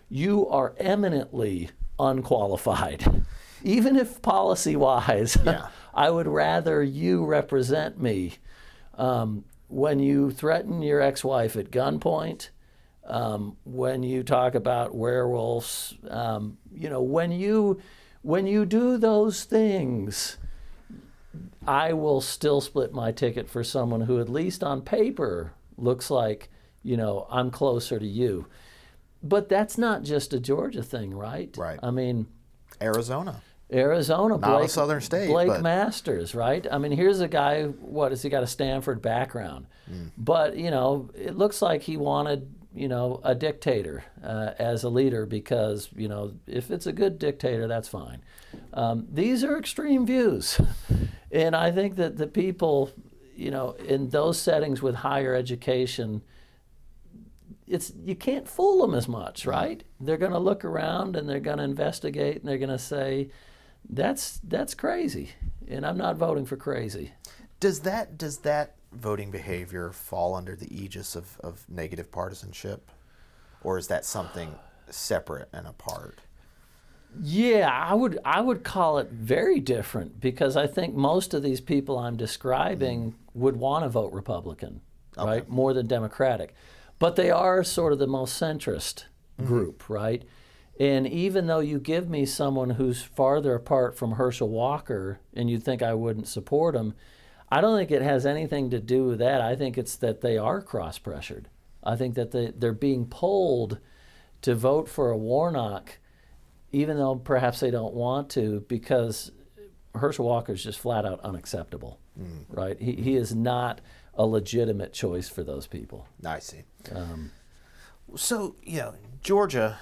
you are eminently unqualified. Even if policy-wise, I would rather you represent me. When you threaten your ex-wife at gunpoint, when you talk about werewolves, when you do those things, I will still split my ticket for someone who, at least on paper, looks like, I'm closer to you. But that's not just a Georgia thing, right? Right. I mean, Arizona. Not a southern state, Blake but... Masters, right? I mean, here's a guy, has he got a Stanford background? But, it looks like he wanted, a dictator as a leader because, if it's a good dictator, that's fine. These are extreme views. And I think that the people, in those settings with higher education, you can't fool them as much, right? They're going to look around and they're going to investigate and they're going to say, that's crazy, and I'm not voting for crazy. Does that voting behavior fall under the aegis of negative partisanship, or is that something separate and apart? Yeah, I would call it very different, because I think most of these people I'm describing would want to vote Republican, right, more than Democratic. But they are sort of the most centrist group, right? And even though you give me someone who's farther apart from Herschel Walker and you'd think I wouldn't support him, I don't think it has anything to do with that. I think it's that they are cross-pressured. I think that they're being pulled to vote for a Warnock, even though perhaps they don't want to, because Herschel Walker is just flat out unacceptable, right? He is not a legitimate choice for those people. I see. So, Georgia,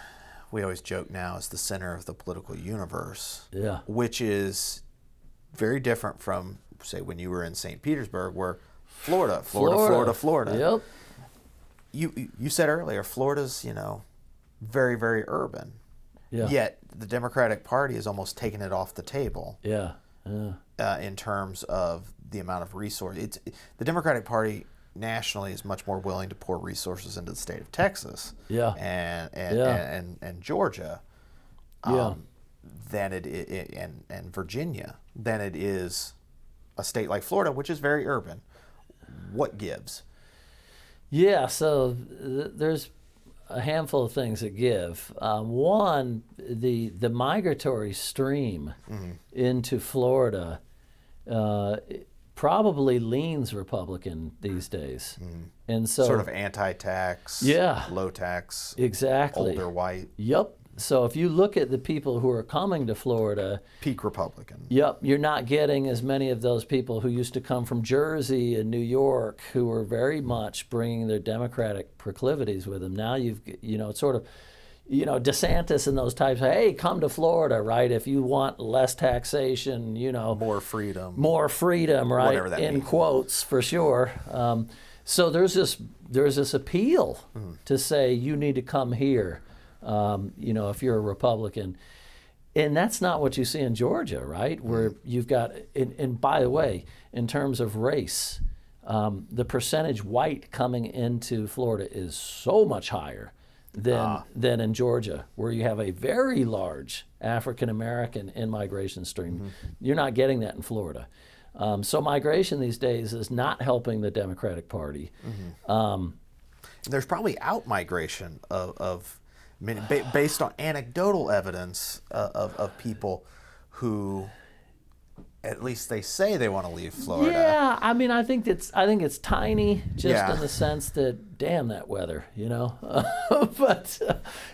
we always joke now, is the center of the political universe, which is very different from, say, when you were in St. Petersburg, where Florida. Yep. You said earlier, Florida's, very, very urban. Yeah. Yet the Democratic Party has almost taken it off the table. Yeah. In terms of the amount of resources. The Democratic Party nationally is much more willing to pour resources into the state of Texas and Georgia than and Virginia than it is a state like Florida, which is very urban. What gives? Yeah, so there's a handful of things that give. One, the migratory stream into Florida probably leans Republican these days. And so sort of anti-tax, low tax, exactly, older white. Yep. So if you look at the people who are coming to Florida, peak Republican. Yep, you're not getting as many of those people who used to come from Jersey and New York, who were very much bringing their Democratic proclivities with them. Now it's sort of, DeSantis and those types. Hey, come to Florida, right? If you want less taxation, more freedom, right? Whatever that in means. Quotes, for sure. So there's this appeal to say you need to come here. If you're a Republican. And that's not what you see in Georgia, right? Where you've got, and by the way, in terms of race, the percentage white coming into Florida is so much higher than in Georgia, where you have a very large African-American in-migration stream. You're not getting that in Florida. So migration these days is not helping the Democratic Party. There's probably out-migration of based on anecdotal evidence of people who, at least they say they want to leave Florida. Yeah, I mean, I think it's tiny, just in the sense that, damn that weather, but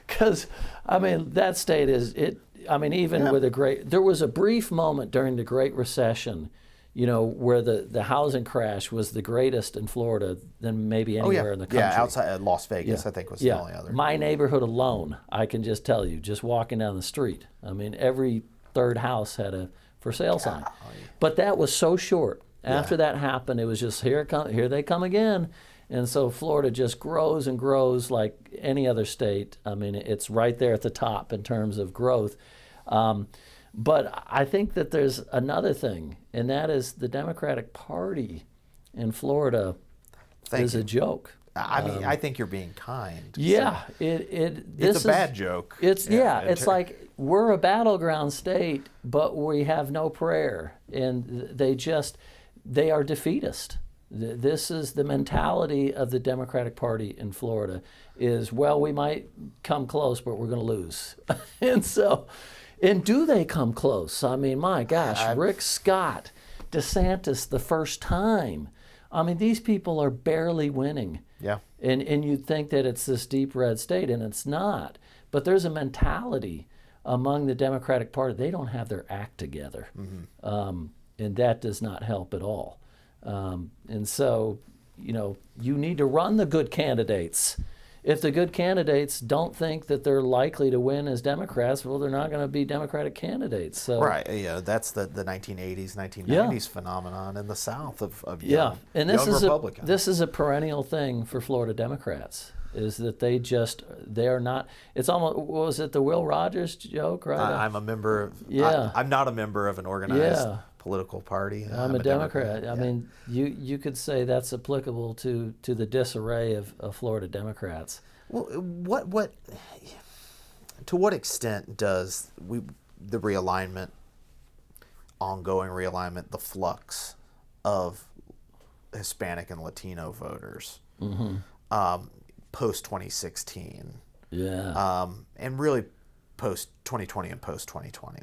because that state is it. I mean, even with there was a brief moment during the Great Recession, where the housing crash was the greatest in Florida than maybe anywhere in the country. Yeah, outside Las Vegas, I think was the only other. My neighborhood alone, I can just tell you, just walking down the street, I mean, every third house had a for sale sign. But that was so short. After that happened, it was just here they come again. And so Florida just grows and grows like any other state. I mean, it's right there at the top in terms of growth. But I think that there's another thing, and that is the Democratic Party in Florida is a joke. I mean, I think you're being kind. Yeah, so it's a bad joke. It's like we're a battleground state, but we have no prayer, and they are defeatist. This is the mentality of the Democratic Party in Florida is, well, we might come close, but we're going to lose. And do they come close? I mean, my gosh, Rick Scott, DeSantis the first time. I mean, these people are barely winning. Yeah. And you'd think that it's this deep red state, and it's not. But there's a mentality among the Democratic Party. They don't have their act together. And that does not help at all. And so, you need to run the good candidates. If the good candidates don't think that they're likely to win as Democrats, well, they're not going to be Democratic candidates. So right, that's the 1980s, 1990s phenomenon in the South of young Republicans. This is a perennial thing for Florida Democrats, is that they are not. It's almost, what was it, the Will Rogers joke, right? I'm a member of. I'm not a member of an organized political party. I'm a Democrat. I mean, you could say that's applicable to the disarray of Florida Democrats. Well, to what extent does the realignment, ongoing realignment, the flux of Hispanic and Latino voters post 2016, and really post 2020 and post 2020,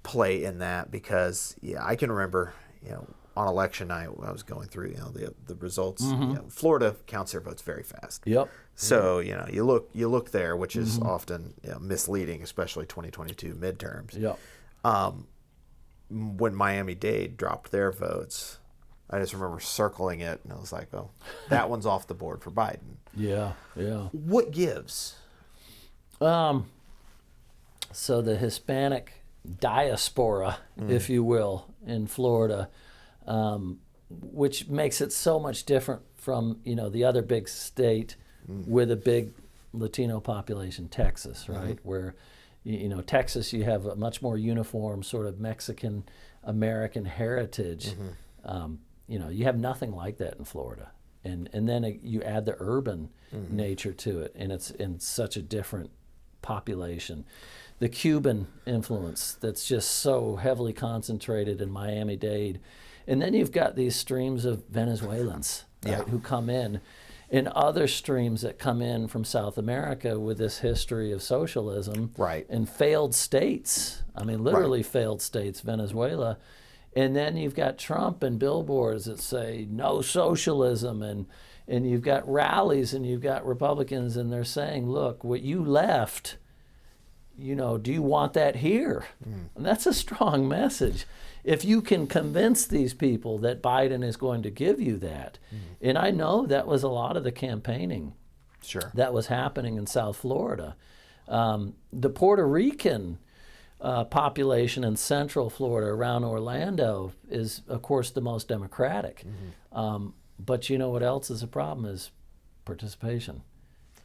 play in that? Because I can remember on election night I was going through the results. Florida counts their votes very fast. So you look there, which is often misleading, especially 2022 midterms. When Miami-Dade dropped their votes, I just remember circling it, and I was like, oh, that one's off the board for Biden. What gives? So the Hispanic diaspora, if you will, in Florida, which makes it so much different from the other big state with a big Latino population, Texas, right? Where Texas, you have a much more uniform sort of Mexican American heritage. You have nothing like that in Florida, and then you add the urban nature to it, and it's in such a different population. The Cuban influence that's just so heavily concentrated in Miami-Dade. And then you've got these streams of Venezuelans who come in, and other streams that come in from South America with this history of socialism and failed states. I mean, literally failed states, Venezuela. And then you've got Trump and billboards that say no socialism, and you've got rallies, and you've got Republicans, and they're saying, look, what you left, do you want that here? And that's a strong message. If you can convince these people that Biden is going to give you that, and I know that was a lot of the campaigning that was happening in South Florida. The Puerto Rican population in Central Florida around Orlando is, of course, the most Democratic. But you know what else is a problem is participation.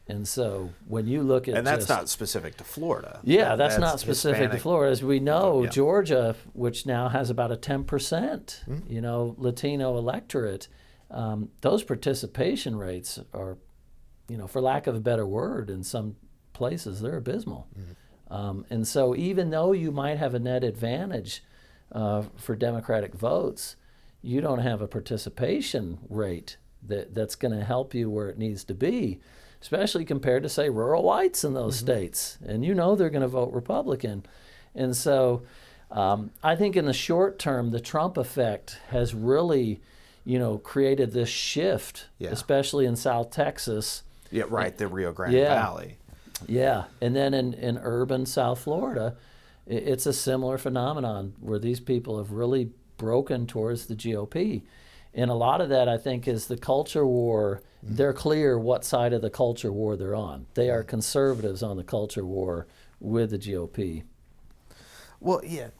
And so when you look at that's not specific to Florida. That's not specific Hispanic, to Florida. As we know, Georgia, which now has about a 10%, Latino electorate, those participation rates are, for lack of a better word, in some places they're abysmal. And so even though you might have a net advantage for Democratic votes, you don't have a participation rate that's going to help you where it needs to be, especially compared to, say, rural whites in those states. And they're going to vote Republican. And so I think in the short term, the Trump effect has really, created this shift, especially in South Texas. The Rio Grande Valley. And then in urban South Florida, it's a similar phenomenon where these people have really broken towards the GOP. And a lot of that, I think, is the culture war. They're clear what side of the culture war they're on. They are conservatives on the culture war with the GOP. Well, yeah,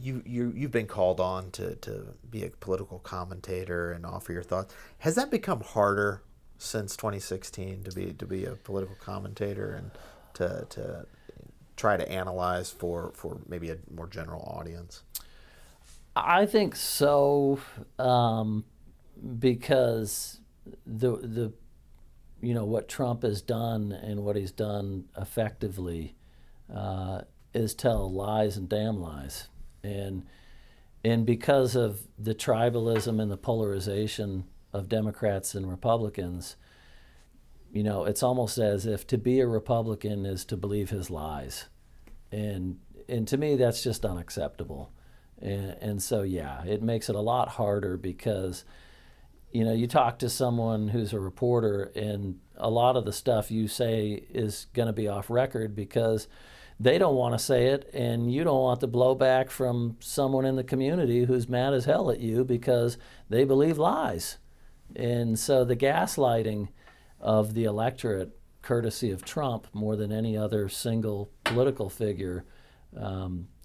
you've been called on to be a political commentator and offer your thoughts. Has that become harder since 2016 to be a political commentator and to try to analyze for maybe a more general audience? I think so, because the what Trump has done and what he's done effectively is tell lies and damn lies, and because of the tribalism and the polarization of Democrats and Republicans, it's almost as if to be a Republican is to believe his lies, and to me that's just unacceptable. And so, yeah, it makes it a lot harder because, you talk to someone who's a reporter and a lot of the stuff you say is going to be off record because they don't want to say it and you don't want the blowback from someone in the community who's mad as hell at you because they believe lies. And so the gaslighting of the electorate, courtesy of Trump more than any other single political figure,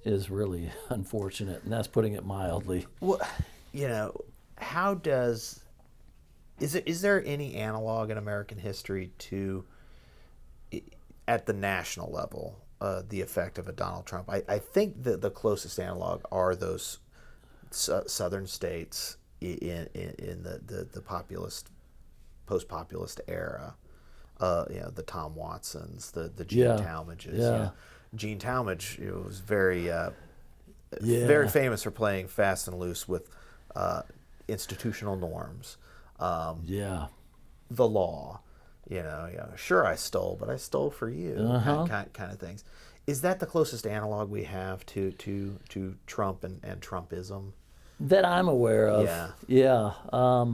is really unfortunate, and that's putting it mildly. Well, how is there any analog in American history to, at the national level, the effect of a Donald Trump? I think that the closest analog are those southern states in the populist, post-populist era. The Tom Watsons, the Gene Talmadges. Yeah. Gene Talmadge was very famous for playing fast and loose with institutional norms. The law, sure I stole, but I stole for you, kind of things. Is that the closest analog we have to Trump and Trumpism? That I'm aware of. Yeah. I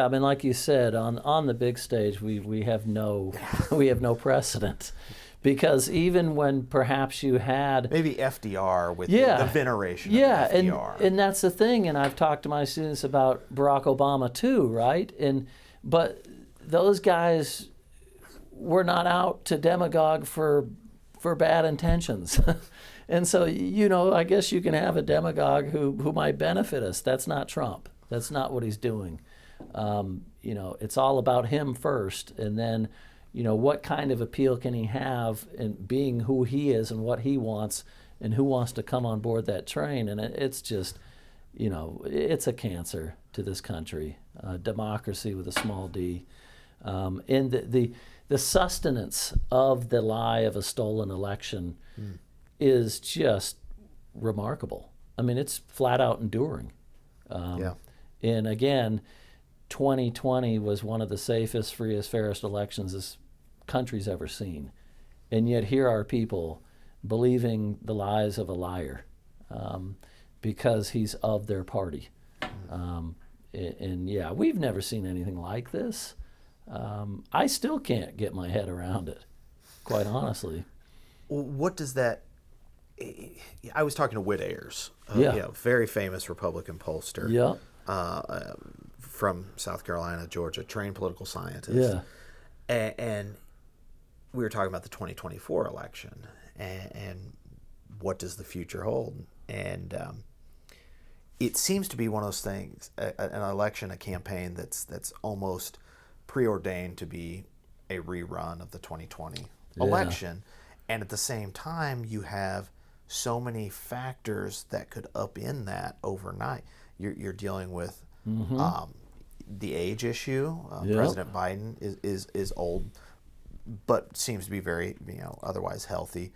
mean, like you said, on the big stage, we have no precedent. Because even when perhaps you had maybe FDR with the veneration of FDR. and that's the thing, and I've talked to my students about Barack Obama too, right? But those guys were not out to demagogue for bad intentions. And so, I guess you can have a demagogue who might benefit us. That's not Trump. That's not what he's doing. It's all about him first, and then what kind of appeal can he have in being who he is and what he wants and who wants to come on board that train. And it's just, it's a cancer to this country, democracy with a small d. And the sustenance of the lie of a stolen election is just remarkable. I mean, it's flat out enduring. And again, 2020 was one of the safest, freest, fairest elections this country's ever seen. And yet here are people believing the lies of a liar because he's of their party. We've never seen anything like this. I still can't get my head around it, quite honestly. What does that... I was talking to Whit Ayers, very famous Republican pollster from South Carolina, Georgia, trained political scientist. And we were talking about the 2024 election and what does the future hold. And it seems to be one of those things, an election, a campaign that's almost preordained to be a rerun of the 2020 election. And at the same time, you have so many factors that could upend that overnight. You're dealing with the age issue. President Biden is old, but seems to be very otherwise healthy.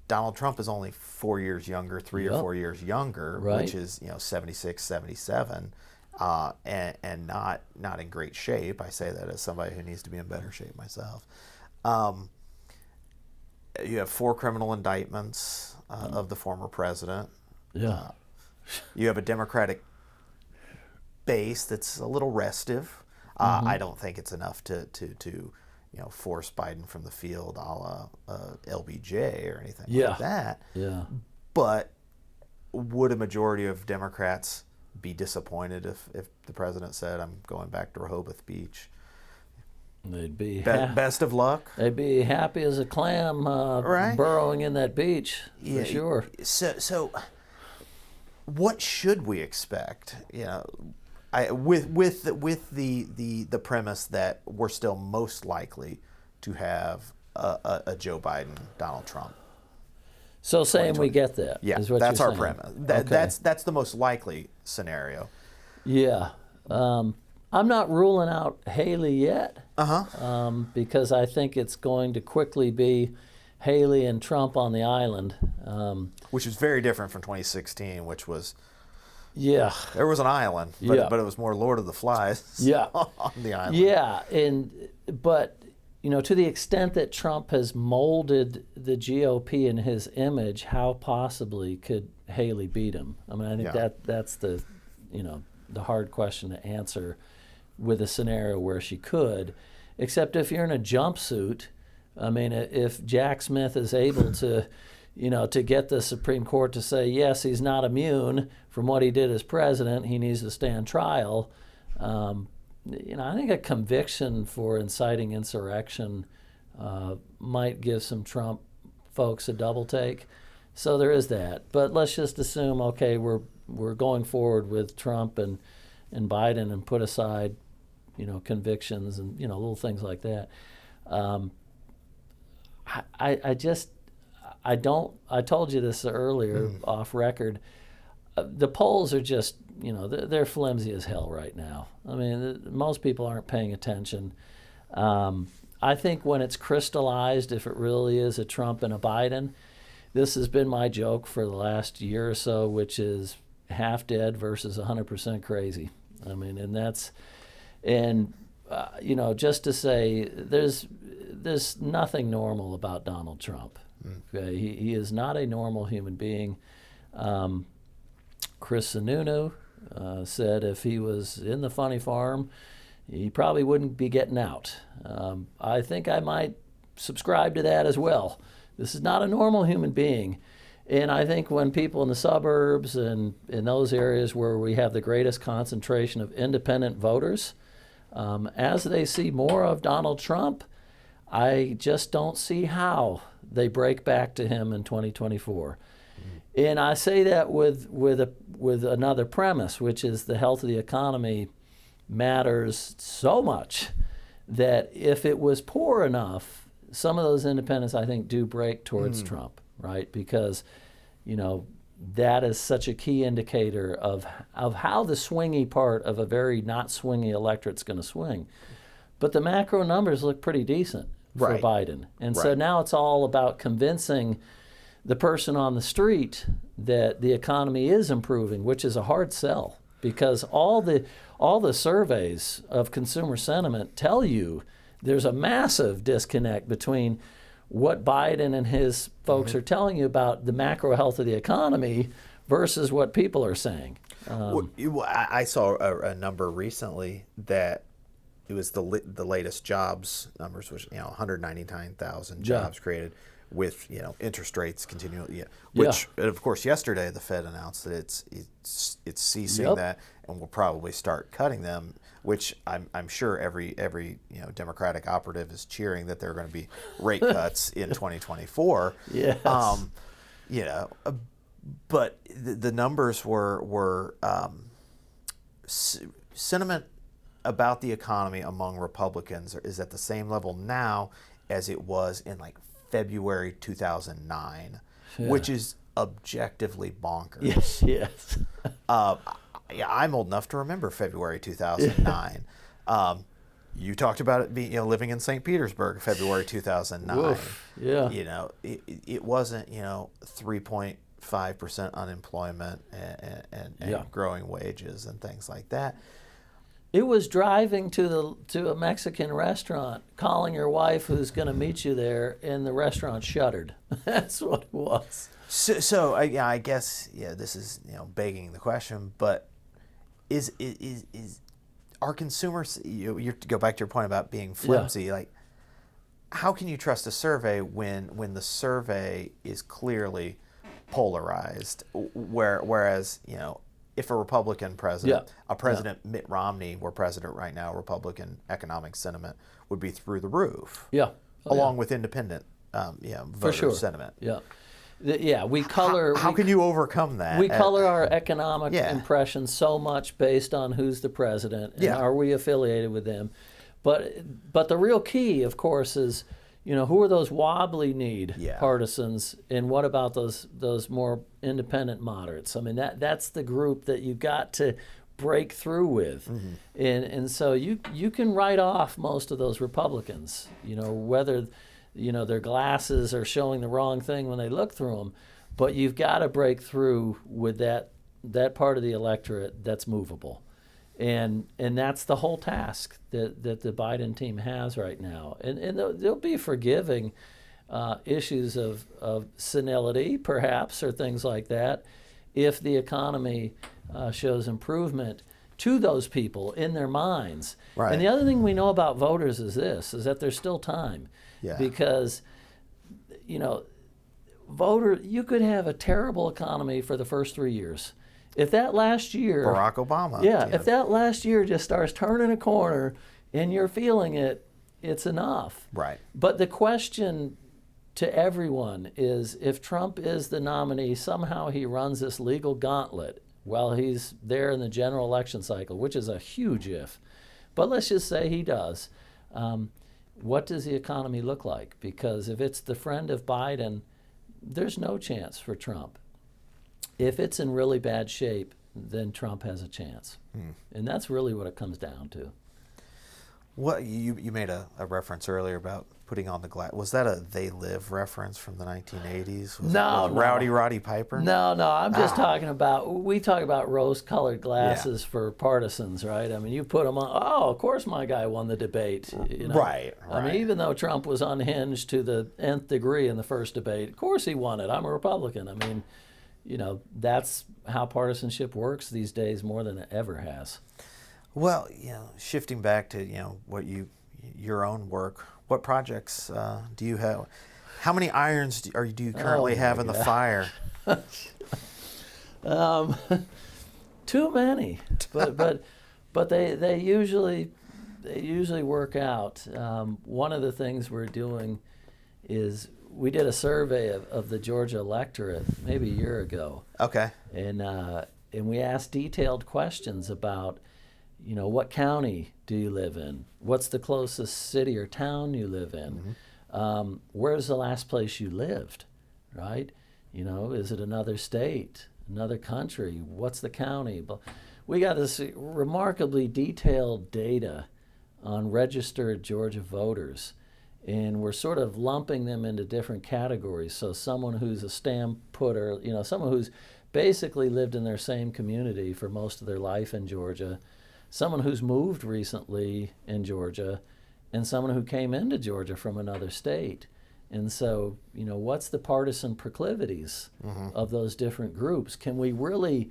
Donald Trump is only 4 years younger, 3 or 4 years younger, which is 76, 77, and not in great shape. I say that as somebody who needs to be in better shape myself. You have 4 criminal indictments of the former president. You have a Democratic base that's a little restive. I don't think it's enough to force Biden from the field a la LBJ or anything like that. But would a majority of Democrats be disappointed if the president said, "I'm going back to Rehoboth Beach"? They'd be Best of luck. They'd be happy as a clam, Right. burrowing in that beach, for sure. So, what should we expect? With the premise that we're still most likely to have a Joe Biden, Donald Trump. So saying we get that, Yeah, is what that's you're our saying. premise. That's the most likely scenario. Yeah. I'm not ruling out Haley yet, because I think it's going to quickly be Haley and Trump on the island. Which is very different from 2016, which was, Yeah. there was an island, but it was more Lord of the Flies on the island. Yeah, but to the extent that Trump has molded the GOP in his image, how possibly could Haley beat him? I mean, I think that's the hard question to answer with a scenario where she could, except if you're in a jumpsuit. I mean, if Jack Smith is able to, to get the Supreme Court to say, yes, he's not immune from what he did as president, he needs to stand trial. I think a conviction for inciting insurrection might give some Trump folks a double take. So there is that. But let's just assume, okay, we're going forward with Trump and Biden and put aside, convictions and, little things like that. I told you this earlier off record. The polls are just, they're flimsy as hell right now. I mean, most people aren't paying attention. I think when it's crystallized, if it really is a Trump and a Biden, this has been my joke for the last year or so, which is half dead versus 100% crazy. I mean, just to say, there's nothing normal about Donald Trump. Okay, he is not a normal human being. Chris Sununu said if he was in the funny farm, he probably wouldn't be getting out. I think I might subscribe to that as well. This is not a normal human being. And I think when people in the suburbs and in those areas where we have the greatest concentration of independent voters, as they see more of Donald Trump, I just don't see how they break back to him in 2024. And I say that with another premise, which is the health of the economy matters so much that if it was poor enough, some of those independents, I think, do break towards Trump, right? Because, that is such a key indicator of how the swingy part of a very not swingy electorate's going to swing. But the macro numbers look pretty decent for Biden. And so now it's all about convincing the person on the street that the economy is improving, which is a hard sell because all the surveys of consumer sentiment tell you there's a massive disconnect between what Biden and his folks are telling you about the macro health of the economy versus what people are saying. I saw a number recently that it was the latest jobs numbers, which 199,000 jobs created with interest rates continually. Which of course yesterday the Fed announced that it's ceasing that and will probably start cutting them. Which I'm sure every Democratic operative is cheering that there are going to be rate cuts in 2024. Yes. But the numbers were sentiment about the economy among Republicans is at the same level now as it was in February 2009, which is objectively bonkers. Yes. I'm old enough to remember February 2009. You talked about it being, living in St. Petersburg, February 2009. Oof, yeah. It wasn't, 3.5% unemployment and growing wages and things like that. It was driving to a Mexican restaurant, calling your wife who's going to meet you there, and the restaurant shuttered. That's what it was. So I guess this is begging the question, but is our consumers? You go back to your point about being flimsy. How can you trust a survey when the survey is clearly polarized. Whereas, if a Republican president, Yeah. a President Mitt Romney were president right now, Republican economic sentiment would be through the roof. Yeah. Along with independent, voter sentiment. Yeah. We color. How can you overcome that? We color our economic impressions so much based on who's the president and are we affiliated with them. But the real key, of course, is who are those wobbly kneed partisans, and what about those more independent moderates? I mean, that's the group that you got to break through with, and so you can write off most of those Republicans, whether their glasses are showing the wrong thing when they look through them, but you've got to break through with that part of the electorate that's movable. And that's the whole task that the Biden team has right now. And they'll be forgiving issues of senility, perhaps, or things like that, if the economy shows improvement to those people in their minds. Right. And the other thing we know about voters is that there's still time. Yeah. Because, you could have a terrible economy for the first 3 years. If that last year, Barack Obama. if that last year just starts turning a corner and you're feeling it, it's enough. Right. But the question to everyone is, if Trump is the nominee, somehow he runs this legal gauntlet while he's there in the general election cycle, which is a huge if. But let's just say he does. What does the economy look like? Because if it's the friend of Biden, there's no chance for Trump. If it's in really bad shape, then Trump has a chance. And that's really what it comes down to. What you made a reference earlier about putting on the glass. Was that a They Live reference from the 1980s? No. Rowdy Roddy Piper? No, I'm just talking about, we talk about rose-colored glasses for partisans, right? I mean, you put them on, of course my guy won the debate. Right. I mean, even though Trump was unhinged to the nth degree in the first debate, of course he won it. I'm a Republican. I mean, that's how partisanship works these days more than it ever has. Well, shifting back to, what your own work, what projects do you have? How many irons do you currently have in the fire? Too many, but they usually work out. One of the things we're doing is we did a survey of the Georgia electorate maybe a year ago. Okay. And we asked detailed questions about, what county do you live in? What's the closest city or town you live in? Where's the last place you lived, right? Is it another state, another country? What's the county? But we got this remarkably detailed data on registered Georgia voters. And we're sort of lumping them into different categories. So someone who's a stamp putter, someone who's basically lived in their same community for most of their life in Georgia, someone who's moved recently in Georgia, and someone who came into Georgia from another state. And so, what's the partisan proclivities of those different groups? Can we really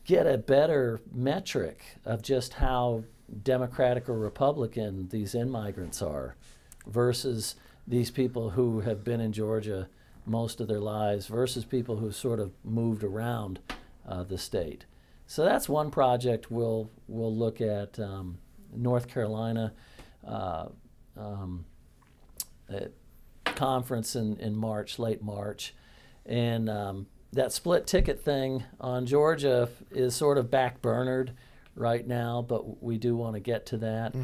get a better metric of just how Democratic or Republican these in-migrants are versus these people who have been in Georgia most of their lives versus people who sort of moved around the state? So that's one project we'll look at. North Carolina conference in March, late March, and that split ticket thing on Georgia is sort of backburnered right now, but we do want to get to that.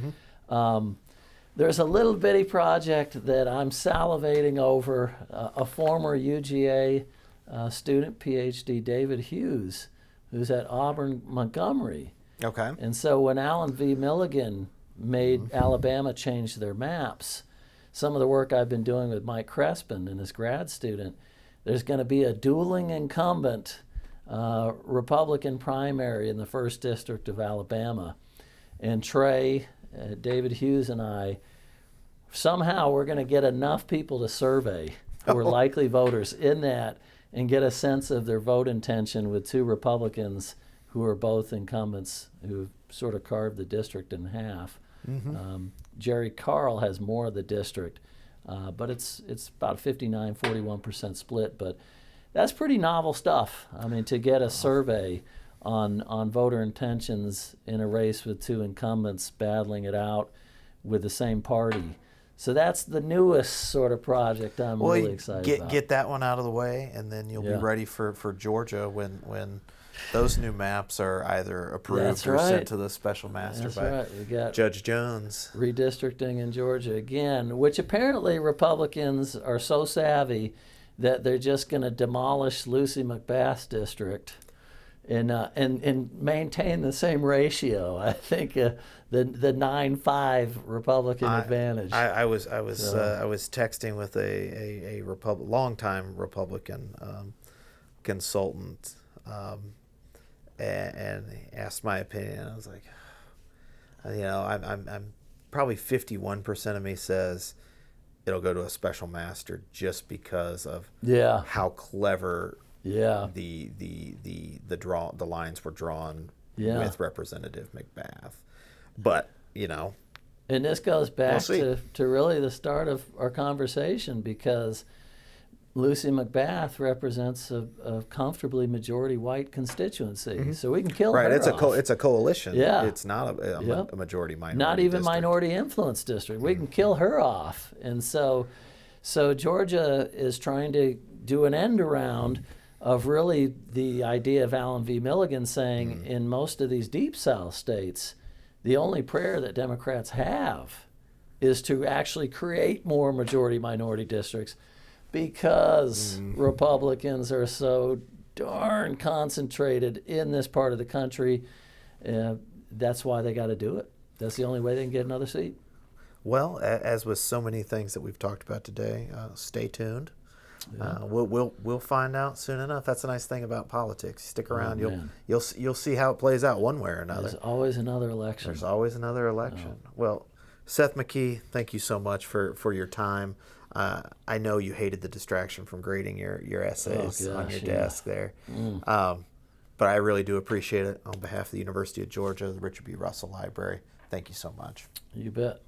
There's a little bitty project that I'm salivating over. A former UGA student, PhD, David Hughes, who's at Auburn Montgomery. Okay. And so when Allen v. Milligan made Alabama change their maps, some of the work I've been doing with Mike Crespin and his grad student, there's going to be a dueling incumbent Republican primary in the 1st District of Alabama. And Trey, David Hughes, and I, somehow we're going to get enough people to survey who are likely voters in that and get a sense of their vote intention with 2 Republicans who are both incumbents who sort of carved the district in half. Jerry Carl has more of the district, but it's about 59-41% split. But that's pretty novel stuff. I mean, to get a survey on voter intentions in a race with two incumbents battling it out with the same party. So that's the newest sort of project I'm really excited about. Get that one out of the way, and then you'll be ready for Georgia when those new maps are either approved or sent to the special master by We got Judge Jones. Redistricting in Georgia again, which apparently Republicans are so savvy that they're just going to demolish Lucy McBath's district and maintain the same ratio. I think the 9-5 Republican advantage. I was texting with a longtime Republican consultant, and he asked my opinion. I was like, I'm probably 51% of me says it'll go to a special master just because of how clever the lines were drawn with Representative McBath. But and this goes back to really the start of our conversation, because Lucy McBath represents a comfortably majority white constituency, so we can kill her off. It's a coalition. Yeah. It's not a majority minority. Not even district. minority influence district. We can kill her off, and so Georgia is trying to do an end around of really the idea of Allen v. Milligan saying in most of these deep South states, the only prayer that Democrats have is to actually create more majority minority districts, because Republicans are so darn concentrated in this part of the country. That's why they got to do it. That's the only way they can get another seat. Well, as with so many things that we've talked about today, stay tuned. We'll find out soon enough. That's a nice thing about politics. Stick around. You'll see how it plays out one way or another. There's always another election. There's always another election. Well, Seth McKee, thank you so much for your time. I know you hated the distraction from grading your essays on your desk there. But I really do appreciate it. On behalf of the University of Georgia, the Richard B. Russell Library, thank you so much. You bet.